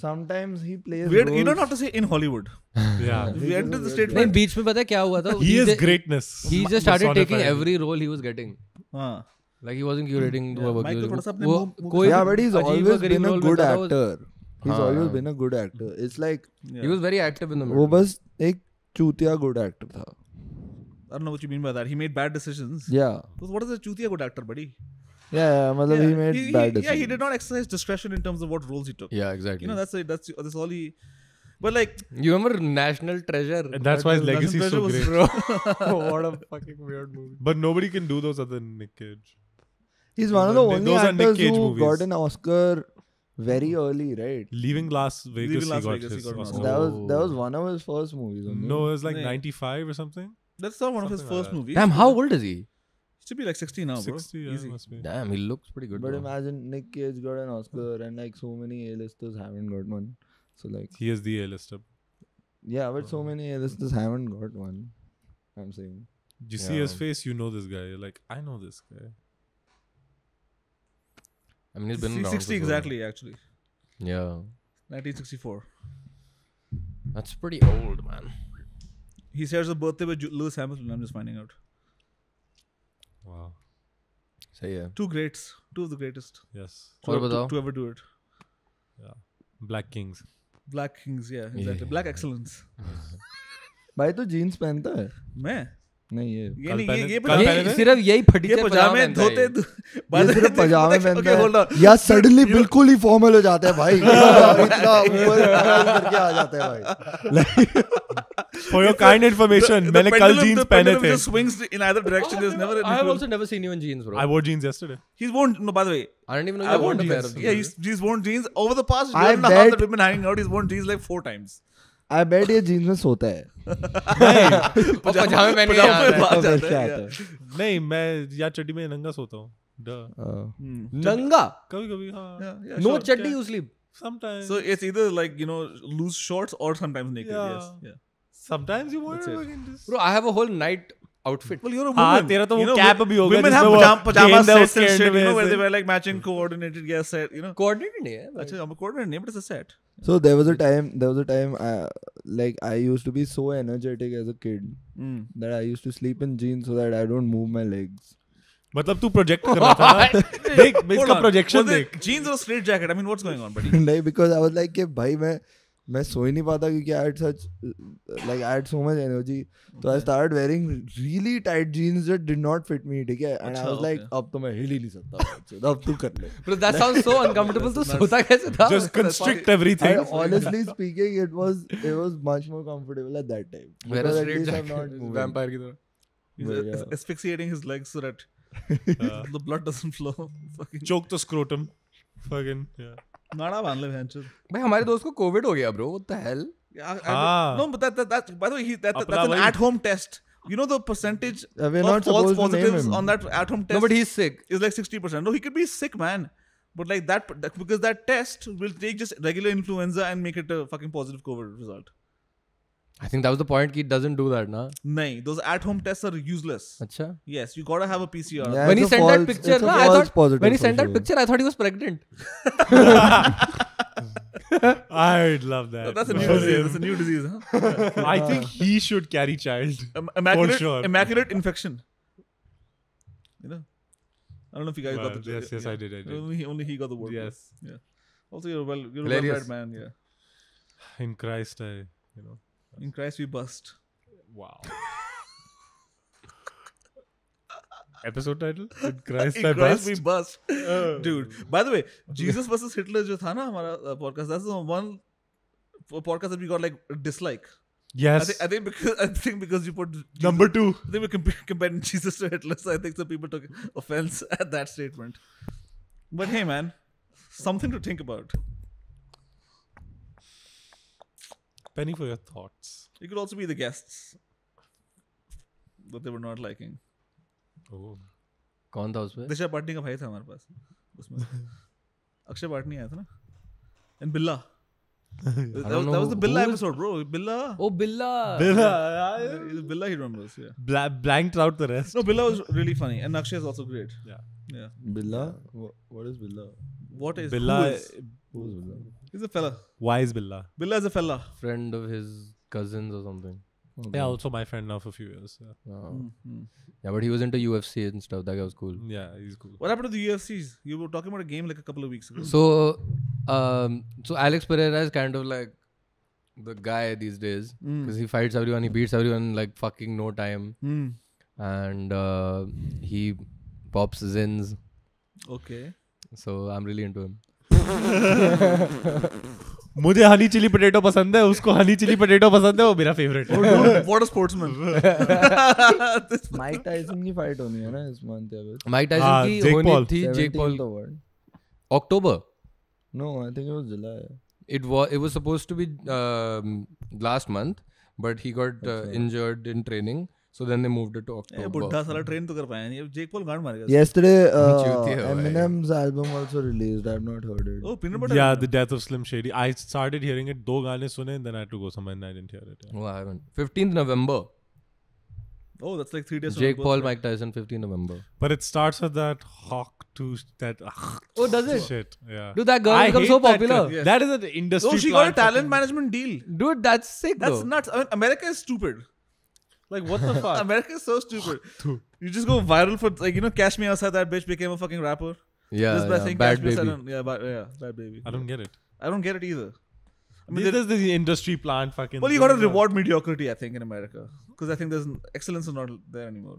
[SPEAKER 4] sometimes he plays
[SPEAKER 2] Weird.
[SPEAKER 4] roles.
[SPEAKER 2] You don't have to say in Hollywood.
[SPEAKER 1] Yeah.
[SPEAKER 2] We entered the
[SPEAKER 3] नहीं,
[SPEAKER 2] statement.
[SPEAKER 3] बीच में पता है क्या हुआ था?
[SPEAKER 1] He is greatness.
[SPEAKER 3] He just started taking
[SPEAKER 1] personified.
[SPEAKER 3] every role he was getting.
[SPEAKER 2] हाँ.
[SPEAKER 3] Like he wasn't curating the work.
[SPEAKER 2] Michael थोड़ा सा अपने
[SPEAKER 3] वो
[SPEAKER 2] मुंह-
[SPEAKER 3] कोई
[SPEAKER 4] Yeah, but he's
[SPEAKER 3] अजीब व
[SPEAKER 4] always
[SPEAKER 3] गरीब
[SPEAKER 4] been a
[SPEAKER 3] role में
[SPEAKER 4] good
[SPEAKER 3] था, वो-
[SPEAKER 4] actor. He's
[SPEAKER 3] हाँ.
[SPEAKER 4] always been a good actor. It's like
[SPEAKER 3] He was very active in the
[SPEAKER 4] वो
[SPEAKER 3] movie.
[SPEAKER 4] बस एक चूतिया good actor था.
[SPEAKER 2] I don't know what you mean by that. He made bad decisions.
[SPEAKER 4] Yeah.
[SPEAKER 2] So what is a chutia good actor, buddy?
[SPEAKER 4] Yeah, मतलब he
[SPEAKER 2] Yeah,
[SPEAKER 4] made bad decisions.
[SPEAKER 2] Yeah, he did not exercise discretion in terms of what roles he took.
[SPEAKER 3] Yeah, exactly.
[SPEAKER 2] You know, that's all he. But like,
[SPEAKER 3] You remember National Treasure?
[SPEAKER 1] And that's why his legacy is so
[SPEAKER 2] National
[SPEAKER 1] great.
[SPEAKER 3] Bro, what a fucking weird movie.
[SPEAKER 1] But nobody can do those other Nick Cage.
[SPEAKER 4] He's one of the only
[SPEAKER 1] Those are Nick
[SPEAKER 4] actors
[SPEAKER 1] Cage
[SPEAKER 4] who
[SPEAKER 1] movies.
[SPEAKER 4] got an Oscar very early, right?
[SPEAKER 1] Leaving Las Vegas,
[SPEAKER 2] Leaving Las
[SPEAKER 1] he got
[SPEAKER 2] Vegas, he
[SPEAKER 1] his
[SPEAKER 2] got an
[SPEAKER 1] Oscar.
[SPEAKER 2] Oscar.
[SPEAKER 4] That was one of his first movies. Only.
[SPEAKER 1] No, it was like
[SPEAKER 2] Nee.
[SPEAKER 1] 95 or something.
[SPEAKER 2] that's not one of his
[SPEAKER 1] Something like
[SPEAKER 2] first
[SPEAKER 1] that.
[SPEAKER 2] movies.
[SPEAKER 3] Damn, how old is he?
[SPEAKER 2] He should be like 60 now, bro.
[SPEAKER 1] 60, yeah,
[SPEAKER 2] Easy.
[SPEAKER 1] must be.
[SPEAKER 3] Damn, he looks pretty good.
[SPEAKER 4] But
[SPEAKER 3] though.
[SPEAKER 4] imagine Nick Cage got an Oscar and like so many A-listers haven't got one. So like,
[SPEAKER 1] He is the A-lister.
[SPEAKER 4] yeah, but so many A-listers haven't got one. I'm saying.
[SPEAKER 1] You see his
[SPEAKER 3] Yeah.
[SPEAKER 1] face, you know this guy. You're like, I know this guy.
[SPEAKER 3] I mean, he's been
[SPEAKER 2] He's
[SPEAKER 3] around
[SPEAKER 2] 60
[SPEAKER 3] for so
[SPEAKER 2] exactly, actually.
[SPEAKER 3] long. Yeah,
[SPEAKER 2] 1964.
[SPEAKER 3] that's pretty old, man.
[SPEAKER 2] He shares a birthday with Lewis Hamilton. I'm just finding out.
[SPEAKER 1] Wow.
[SPEAKER 3] So yeah.
[SPEAKER 2] Two greats. Two of the greatest.
[SPEAKER 1] Yes.
[SPEAKER 3] और
[SPEAKER 2] to,
[SPEAKER 3] बताओ?
[SPEAKER 2] to ever do it.
[SPEAKER 1] Black Kings.
[SPEAKER 2] Black Kings, yeah, exactly. Black excellence.
[SPEAKER 4] भाई तो jeans पहनता है?
[SPEAKER 2] मैं?
[SPEAKER 4] नहीं ये.
[SPEAKER 2] ये
[SPEAKER 1] कल
[SPEAKER 2] नहीं,
[SPEAKER 1] पहने-
[SPEAKER 2] ये
[SPEAKER 1] कल
[SPEAKER 2] पजामे-
[SPEAKER 1] पहने थे?
[SPEAKER 3] सिर्फ यही फटी
[SPEAKER 2] ये
[SPEAKER 3] से
[SPEAKER 2] पजामे
[SPEAKER 3] पहनता है
[SPEAKER 2] धोते
[SPEAKER 3] ये।
[SPEAKER 4] ये सिर्फ पजामे पहनता
[SPEAKER 2] Okay, hold on.
[SPEAKER 4] है या सडनली बिल्कुल ही फॉर्मल हो जाता है भाई इतना ऊपर करके आ जाता है भाई.
[SPEAKER 1] For your kind information, मैंने कल jeans
[SPEAKER 2] the
[SPEAKER 1] पहने
[SPEAKER 2] pendulum
[SPEAKER 1] थे.
[SPEAKER 2] just swings in either direction. There's never an
[SPEAKER 3] I have
[SPEAKER 2] equal-
[SPEAKER 3] also never seen you in jeans, bro.
[SPEAKER 1] I wore jeans yesterday.
[SPEAKER 2] He's worn, no, by the way,
[SPEAKER 3] I didn't even know
[SPEAKER 2] I
[SPEAKER 3] you
[SPEAKER 2] worn
[SPEAKER 3] owned a pair
[SPEAKER 2] jeans.
[SPEAKER 3] of
[SPEAKER 2] Yeah,
[SPEAKER 3] jeans.
[SPEAKER 2] he's worn jeans over the past
[SPEAKER 4] I
[SPEAKER 2] year and a half
[SPEAKER 4] bet-
[SPEAKER 2] that we've been hanging out. He's worn jeans like 4 times.
[SPEAKER 4] I bet ये jeans में सोता है.
[SPEAKER 3] और पजामे पहन के
[SPEAKER 2] पजामे
[SPEAKER 3] आता है।
[SPEAKER 2] बाहर
[SPEAKER 4] तो
[SPEAKER 2] जाता
[SPEAKER 4] फिर क्या
[SPEAKER 2] है,
[SPEAKER 4] आता
[SPEAKER 2] yeah.
[SPEAKER 4] है?
[SPEAKER 1] नहीं, मैं या चड्डी में नंगा सोता हूँ. Duh.
[SPEAKER 3] नंगा?
[SPEAKER 1] कभी-कभी हाँ.
[SPEAKER 2] Yeah,
[SPEAKER 3] No
[SPEAKER 2] sure.
[SPEAKER 3] chaddi you sleep.
[SPEAKER 1] Sometimes.
[SPEAKER 2] So it's either like, you know, loose shorts or sometimes naked.
[SPEAKER 1] Yeah.
[SPEAKER 2] Yes. Yeah.
[SPEAKER 1] Sometimes you wear
[SPEAKER 2] That's it.
[SPEAKER 1] fucking just.
[SPEAKER 3] Bro, I have a whole night outfit.
[SPEAKER 2] Well, you're a
[SPEAKER 1] हाँ,
[SPEAKER 2] woman.
[SPEAKER 1] तेरा तो
[SPEAKER 2] You
[SPEAKER 1] वो
[SPEAKER 2] know,
[SPEAKER 1] cap भी होगा
[SPEAKER 2] women
[SPEAKER 1] जिसमें
[SPEAKER 2] have
[SPEAKER 1] वो
[SPEAKER 2] pajama
[SPEAKER 1] गेंद है
[SPEAKER 2] sets
[SPEAKER 1] उसके
[SPEAKER 2] and
[SPEAKER 1] end
[SPEAKER 2] shit, you
[SPEAKER 1] में
[SPEAKER 2] know, where
[SPEAKER 1] से.
[SPEAKER 2] they wear like matching coordinated gear set, you know.
[SPEAKER 3] Coordinated नहीं है भाई.
[SPEAKER 2] Actually, I'm a coordinated name, but it's a set.
[SPEAKER 4] So there was a time like I used to be so energetic as a kid that I used to sleep in jeans so that I don't move my legs.
[SPEAKER 1] मतलब तू project कर रहा था ना. देख
[SPEAKER 2] Hold
[SPEAKER 1] इसका
[SPEAKER 2] on.
[SPEAKER 1] Projection
[SPEAKER 2] Was it
[SPEAKER 1] देख.
[SPEAKER 2] jeans or straight jacket? I mean, what's going on, buddy?
[SPEAKER 4] नहीं, because I was like कि भाई मैं सो ही नहीं पाता क्योंकि I had so much energy. So I started wearing really tight jeans that did not fit me, ठीक है? And I was like, अब तो मैं हिल ही नहीं सकता. अब तू कर ले.
[SPEAKER 3] Bro, that sounds so uncomfortable. तू सोता कैसे था?
[SPEAKER 1] Just constrict everything.
[SPEAKER 4] And honestly speaking, it was much more comfortable at that time.
[SPEAKER 3] Wear a
[SPEAKER 4] Because at
[SPEAKER 3] straight
[SPEAKER 4] least I'm not
[SPEAKER 3] jacket.
[SPEAKER 4] moving.
[SPEAKER 3] Vampire की तरह.
[SPEAKER 2] He's
[SPEAKER 4] But, yeah.
[SPEAKER 2] asphyxiating his legs so that the blood doesn't flow. Fucking
[SPEAKER 1] Choke the scrotum. Fucking yeah.
[SPEAKER 2] नाड़ा बांध ले भैंचोद.
[SPEAKER 3] भाई हमारे दोस्त को Covid हो गया bro. What the hell?
[SPEAKER 2] No, but that's by the way, that's
[SPEAKER 1] अपना
[SPEAKER 2] an
[SPEAKER 1] वही-
[SPEAKER 2] at-home test. You know the percentage
[SPEAKER 4] We're
[SPEAKER 2] of
[SPEAKER 4] not
[SPEAKER 2] false
[SPEAKER 4] supposed to name
[SPEAKER 2] positives
[SPEAKER 4] him.
[SPEAKER 2] on that at-home test
[SPEAKER 3] No, but he's sick.
[SPEAKER 2] is like 60%. No, he could be sick, man. But like that because that test will take just regular influenza and make it a fucking positive COVID result.
[SPEAKER 3] I think that was the point. He doesn't do that, na?
[SPEAKER 2] Nay, those at-home tests are useless.
[SPEAKER 3] अच्छा.
[SPEAKER 2] Yes, you gotta have a PCR.
[SPEAKER 4] Yeah,
[SPEAKER 3] When he
[SPEAKER 4] it's a
[SPEAKER 3] sent that
[SPEAKER 4] false-
[SPEAKER 3] picture,
[SPEAKER 4] it's a
[SPEAKER 3] na, I
[SPEAKER 4] false
[SPEAKER 3] thought
[SPEAKER 4] positive
[SPEAKER 3] when he
[SPEAKER 4] for
[SPEAKER 3] sent that
[SPEAKER 4] sure.
[SPEAKER 3] picture, I thought he was pregnant.
[SPEAKER 1] I'd love that.
[SPEAKER 2] That's a new
[SPEAKER 1] For
[SPEAKER 2] disease.
[SPEAKER 1] him.
[SPEAKER 2] That's a new disease, huh?
[SPEAKER 1] I think he should carry child.
[SPEAKER 2] Immaculate,
[SPEAKER 1] sure.
[SPEAKER 2] immaculate infection. You know, I don't know if you guys
[SPEAKER 1] Well,
[SPEAKER 2] got the
[SPEAKER 1] yes, yes, I did.
[SPEAKER 2] Only he got the word.
[SPEAKER 1] Yes.
[SPEAKER 2] Yeah. Also, you're a well
[SPEAKER 3] Hilarious.
[SPEAKER 2] read man. Yeah.
[SPEAKER 1] In Christ,
[SPEAKER 2] In Christ we bust.
[SPEAKER 1] Wow. Episode title? In Christ
[SPEAKER 2] In
[SPEAKER 1] I
[SPEAKER 2] Christ we
[SPEAKER 1] bust.
[SPEAKER 2] bust. Dude, by the way, Jesus versus Hitler जो था ना हमारा podcast, that's the one podcast that we got like a dislike.
[SPEAKER 1] Yes.
[SPEAKER 2] I think because you put Jesus,
[SPEAKER 1] Number 2.
[SPEAKER 2] I think we're comparing Jesus to Hitler, so I think some people took offense at that statement. But hey, man, something to think about.
[SPEAKER 1] Penny for your thoughts.
[SPEAKER 2] You could also be the guests that they were not liking.
[SPEAKER 1] Oh.
[SPEAKER 3] कौन था उसमें?
[SPEAKER 2] दिशा पाटनी का भाई था हमारे पास उसमें. अक्षय पाटनी आया था ना. And Billa.
[SPEAKER 3] don't
[SPEAKER 2] That was the
[SPEAKER 3] know
[SPEAKER 2] Billa
[SPEAKER 3] who is-
[SPEAKER 2] episode, bro. Billa.
[SPEAKER 3] Oh, Billa.
[SPEAKER 2] Billa he remembers, yeah.
[SPEAKER 1] Blanked out the rest.
[SPEAKER 2] No, Billa was really funny. And Akshay is also great.
[SPEAKER 1] Yeah.
[SPEAKER 4] Billa? What is Billa?
[SPEAKER 2] What is
[SPEAKER 1] Billa,
[SPEAKER 2] who is?
[SPEAKER 4] Who's Billa?
[SPEAKER 2] He's a fella.
[SPEAKER 1] why is Billa?
[SPEAKER 2] Billa is a fella.
[SPEAKER 3] Friend of his cousins or something.
[SPEAKER 1] Yeah, also my friend now for a few years. Yeah,
[SPEAKER 3] Yeah, but he was into UFC and stuff. That guy was cool.
[SPEAKER 1] yeah, he's cool.
[SPEAKER 2] What happened to the UFCs? You were talking about a game like a couple of weeks ago.
[SPEAKER 3] So Alex Pereira is kind of like the guy these days because he fights everyone, he beats everyone in like fucking no time, and he pops zins.
[SPEAKER 2] Okay.
[SPEAKER 3] So I'm really into him.
[SPEAKER 1] मुझे honey chilli potato पसंद है, उसको honey chilli potato पसंद है, वो मेरा favourite है.
[SPEAKER 2] What a sportsman.
[SPEAKER 4] Mike Tyson की फाइट होनी है ना इस मंथ या कुछ.
[SPEAKER 3] माइक टाइसन की
[SPEAKER 1] Jake
[SPEAKER 3] होनी
[SPEAKER 1] Paul.
[SPEAKER 3] थी. Jake Paul.
[SPEAKER 4] 17th award.
[SPEAKER 3] October.
[SPEAKER 4] No, I think it was July.
[SPEAKER 3] It was supposed to be last month, but he got injured in training. So then they moved it to October.
[SPEAKER 2] बुड्ढा साला train तो कर पाया नहीं. Jake Paul गांड मारेगा.
[SPEAKER 4] Yesterday,
[SPEAKER 3] Chuti hai bhai.
[SPEAKER 4] Eminem's album also released. I've not heard it.
[SPEAKER 2] Oh, peanut butter.
[SPEAKER 1] Yeah, the death of Slim Shady. I started hearing it. 2 गाने सुने, and then I had to go somewhere and I didn't hear it. Yeah.
[SPEAKER 3] Oh, I haven't. 15th November.
[SPEAKER 2] Oh, that's like 3 days.
[SPEAKER 3] Jake Paul, Mike Tyson, 15th November.
[SPEAKER 1] But it starts with that hawk to that
[SPEAKER 3] Oh, does it?
[SPEAKER 1] shit. Yeah.
[SPEAKER 3] Dude, that girl
[SPEAKER 1] I
[SPEAKER 3] becomes
[SPEAKER 1] hate
[SPEAKER 3] so
[SPEAKER 1] that
[SPEAKER 3] popular.
[SPEAKER 1] girl.
[SPEAKER 2] Yes.
[SPEAKER 1] That is an industry.
[SPEAKER 2] Oh, she got a
[SPEAKER 1] plant
[SPEAKER 2] talent
[SPEAKER 1] fucking-
[SPEAKER 2] management deal.
[SPEAKER 3] Dude, that's sick
[SPEAKER 2] That's
[SPEAKER 3] though.
[SPEAKER 2] nuts. I mean, America is stupid.
[SPEAKER 1] Like what the fuck?
[SPEAKER 2] America is so stupid. You just go viral for like Cash Me Outside. That bitch became a fucking rapper.
[SPEAKER 3] Yeah,
[SPEAKER 2] Just by saying
[SPEAKER 3] Bad
[SPEAKER 2] Cash Me
[SPEAKER 3] Baby.
[SPEAKER 2] Outside. Yeah, Bad Baby.
[SPEAKER 1] I don't get it.
[SPEAKER 2] I don't get it either. I mean,
[SPEAKER 1] This is the industry plant fucking.
[SPEAKER 2] well, you got to reward mediocrity, I think, in America, because I think there's excellence is not there anymore.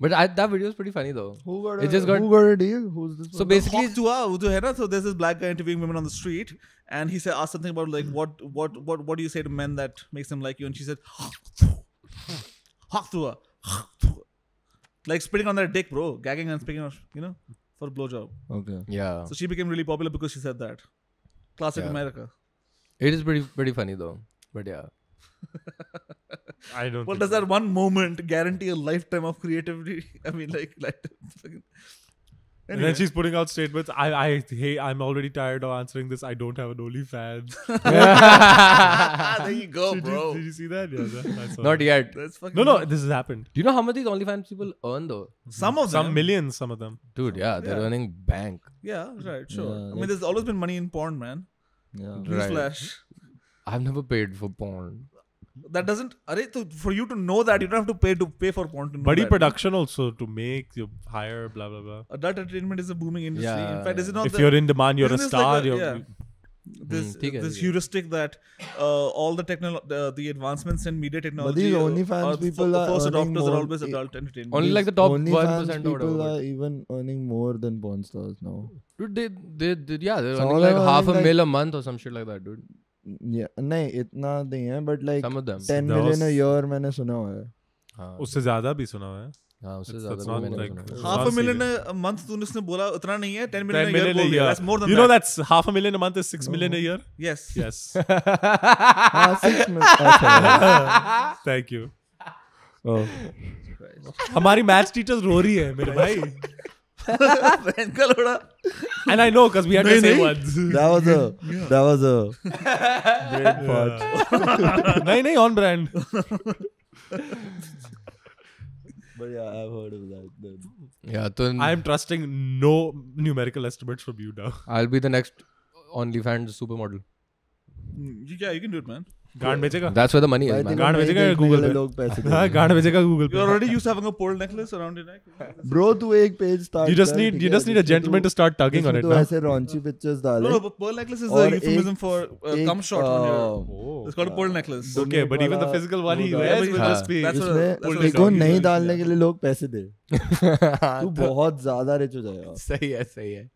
[SPEAKER 3] But that video is pretty funny though.
[SPEAKER 4] Who got
[SPEAKER 3] It just got-
[SPEAKER 4] who got a deal? Who's this?
[SPEAKER 3] So
[SPEAKER 4] one?
[SPEAKER 3] basically,
[SPEAKER 2] Hawk Tuah, wo jo hai na, so there's this black guy interviewing women on the street, and he said asked something about like what do you say to men that makes them like you, and she said Hawk Tuah, like spitting on their dick, bro, gagging and spitting on for a blowjob.
[SPEAKER 4] Okay.
[SPEAKER 3] yeah,
[SPEAKER 2] So she became really popular because she said that. Classic
[SPEAKER 3] Yeah.
[SPEAKER 2] America.
[SPEAKER 3] it is pretty funny though. But yeah,
[SPEAKER 1] I don't.
[SPEAKER 2] Well,
[SPEAKER 1] think
[SPEAKER 2] does
[SPEAKER 1] so.
[SPEAKER 2] that one moment guarantee a lifetime of creativity? I mean, like fucking.
[SPEAKER 1] And
[SPEAKER 2] Anyway.
[SPEAKER 1] then she's putting out statements. Hey, I'm already tired of answering this. I don't have an OnlyFans.
[SPEAKER 2] There you go,
[SPEAKER 1] Did
[SPEAKER 2] bro.
[SPEAKER 1] you see that? Yeah, I saw
[SPEAKER 3] not
[SPEAKER 1] that.
[SPEAKER 3] yet.
[SPEAKER 2] That's fucking.
[SPEAKER 1] No, this has happened.
[SPEAKER 3] Do you know how much these OnlyFans people earn though?
[SPEAKER 2] Some of them.
[SPEAKER 1] Some millions, some of them.
[SPEAKER 3] Dude, yeah, they're
[SPEAKER 2] Yeah.
[SPEAKER 3] earning bank.
[SPEAKER 2] Yeah, right, sure.
[SPEAKER 4] Yeah,
[SPEAKER 2] I mean, there's always been money in porn, man.
[SPEAKER 4] Yeah.
[SPEAKER 3] Right.
[SPEAKER 2] Newsflash.
[SPEAKER 3] I've never paid for porn.
[SPEAKER 2] That doesn't. For you to know that, you don't have to pay for porn to know
[SPEAKER 1] Buddy
[SPEAKER 2] that.
[SPEAKER 1] production also to make you hire, blah blah blah.
[SPEAKER 2] Adult entertainment is a booming industry.
[SPEAKER 3] Yeah,
[SPEAKER 2] In fact, is it not?
[SPEAKER 1] If you're in demand, you're a
[SPEAKER 2] isn't this
[SPEAKER 1] star.
[SPEAKER 2] like
[SPEAKER 1] you're,
[SPEAKER 2] yeah. This
[SPEAKER 3] ठीक है,
[SPEAKER 2] this
[SPEAKER 3] ठीक है.
[SPEAKER 2] heuristic that all the advancements in media technology.
[SPEAKER 4] these OnlyFans people are
[SPEAKER 2] first
[SPEAKER 4] earning
[SPEAKER 2] adopters are
[SPEAKER 4] more.
[SPEAKER 2] always adult entertainment.
[SPEAKER 3] Only like the top
[SPEAKER 4] OnlyFans
[SPEAKER 3] 1% or
[SPEAKER 4] people
[SPEAKER 3] whatever.
[SPEAKER 4] are even earning more than porn stars now.
[SPEAKER 3] Dude, they're they're
[SPEAKER 4] Some
[SPEAKER 3] earning
[SPEAKER 4] of
[SPEAKER 3] like
[SPEAKER 4] them are
[SPEAKER 3] half a
[SPEAKER 4] earning
[SPEAKER 3] mil a month or some shit like that, dude.
[SPEAKER 4] Yeah, नहीं इतना नहीं है, but like
[SPEAKER 3] Some of them.
[SPEAKER 4] 10
[SPEAKER 1] That
[SPEAKER 4] million a
[SPEAKER 1] was-
[SPEAKER 4] year मैंने सुना हुआ है.
[SPEAKER 3] हाँ,
[SPEAKER 1] उससे ज्यादा भी सुना हुआ है.
[SPEAKER 3] हाँ, उससे
[SPEAKER 1] That's
[SPEAKER 3] ज्यादा
[SPEAKER 1] not
[SPEAKER 3] भी मैंने
[SPEAKER 1] like-
[SPEAKER 3] सुना है.
[SPEAKER 2] Half a
[SPEAKER 1] Not
[SPEAKER 2] million
[SPEAKER 1] serious.
[SPEAKER 2] a month. तूने उसने बोला उतना नहीं है. 10
[SPEAKER 1] 10
[SPEAKER 2] million a
[SPEAKER 1] million
[SPEAKER 2] year.
[SPEAKER 1] a year.
[SPEAKER 2] That's more than
[SPEAKER 1] You
[SPEAKER 2] that.
[SPEAKER 1] know that's $500,000 a month is $6 million a year.
[SPEAKER 2] Yes.
[SPEAKER 1] Yes.
[SPEAKER 4] हाँ 6 million. अच्छा.
[SPEAKER 1] Thank you.
[SPEAKER 4] Oh.
[SPEAKER 1] हमारी maths teachers रो रही है मेरे भाई.
[SPEAKER 2] बहन का लोड़ा.
[SPEAKER 1] And I know because we had the same ones.
[SPEAKER 4] That was a great part.
[SPEAKER 1] नहीं on brand.
[SPEAKER 4] But yeah, I've heard of that. Then.
[SPEAKER 3] Yeah, तो
[SPEAKER 1] I am trusting no numerical estimates from you now.
[SPEAKER 3] I'll be the next OnlyFans supermodel.
[SPEAKER 2] Yeah, you can do it, man.
[SPEAKER 1] गांड बेचेगा.
[SPEAKER 3] That's where the money
[SPEAKER 4] I
[SPEAKER 3] is, man.
[SPEAKER 4] think
[SPEAKER 1] गांड
[SPEAKER 4] नहीं
[SPEAKER 1] बेचेगा
[SPEAKER 4] देखने
[SPEAKER 1] Google
[SPEAKER 4] वाले
[SPEAKER 1] पे.
[SPEAKER 4] लोग पैसे
[SPEAKER 1] हाँ
[SPEAKER 4] देंगे.
[SPEAKER 1] गांड बेचेगा Google
[SPEAKER 2] You're
[SPEAKER 1] पे.
[SPEAKER 2] already used to having a pearl necklace around your neck.
[SPEAKER 4] Bro, तू एक page start
[SPEAKER 1] You just
[SPEAKER 4] कर,
[SPEAKER 1] need
[SPEAKER 4] ठीक
[SPEAKER 1] you
[SPEAKER 4] है,
[SPEAKER 1] just need a
[SPEAKER 4] जिसमें
[SPEAKER 1] gentleman to start tugging on
[SPEAKER 4] जिसमें
[SPEAKER 1] it.
[SPEAKER 4] तू
[SPEAKER 1] ना.
[SPEAKER 4] ऐसे raunchy pictures डाले.
[SPEAKER 2] No, but pearl necklace is a
[SPEAKER 4] और
[SPEAKER 2] euphemism
[SPEAKER 4] एक-
[SPEAKER 2] for cum shot on your.
[SPEAKER 1] Oh.
[SPEAKER 2] It's called a pearl necklace.
[SPEAKER 1] Okay, but even the physical one he
[SPEAKER 4] वो
[SPEAKER 1] wears
[SPEAKER 2] डाल-
[SPEAKER 1] will
[SPEAKER 2] हाँ.
[SPEAKER 1] just be.
[SPEAKER 2] That's what-
[SPEAKER 4] इसमें
[SPEAKER 2] that's what
[SPEAKER 4] तेरे को
[SPEAKER 2] it's
[SPEAKER 4] नहीं
[SPEAKER 2] called.
[SPEAKER 4] डालने के लिए लोग पैसे दे. तू बहुत ज्यादा रिच हो जाएगा.
[SPEAKER 3] सही है.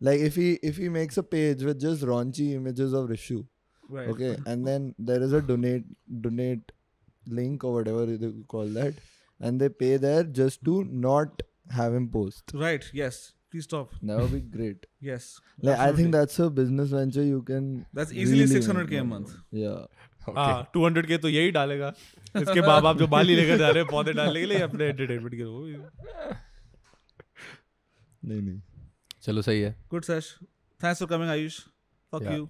[SPEAKER 4] Like if he makes a page with just raunchy images of Rishu,
[SPEAKER 2] Right.
[SPEAKER 4] okay, and then there is a donate link or whatever you call that, and they pay there just to not have him post.
[SPEAKER 2] Right. Yes. Please stop.
[SPEAKER 4] That would be great.
[SPEAKER 2] Yes.
[SPEAKER 4] Like I
[SPEAKER 2] Absolutely.
[SPEAKER 4] think that's a business venture you can.
[SPEAKER 2] That's easily
[SPEAKER 4] really
[SPEAKER 2] 600K a
[SPEAKER 4] make
[SPEAKER 2] month.
[SPEAKER 4] money. Yeah.
[SPEAKER 1] हाँ 200K तो यही डालेगा. इसके बाप आप जो बाली लेकर जा रहे हैं पौधे डालने के लिए अपने एंटरटेनमेंट के लिए.
[SPEAKER 4] नहीं.
[SPEAKER 3] चलो सही है.
[SPEAKER 2] Good, Sash. Thanks for coming, Ayush. Fuck
[SPEAKER 3] Yeah.
[SPEAKER 2] you.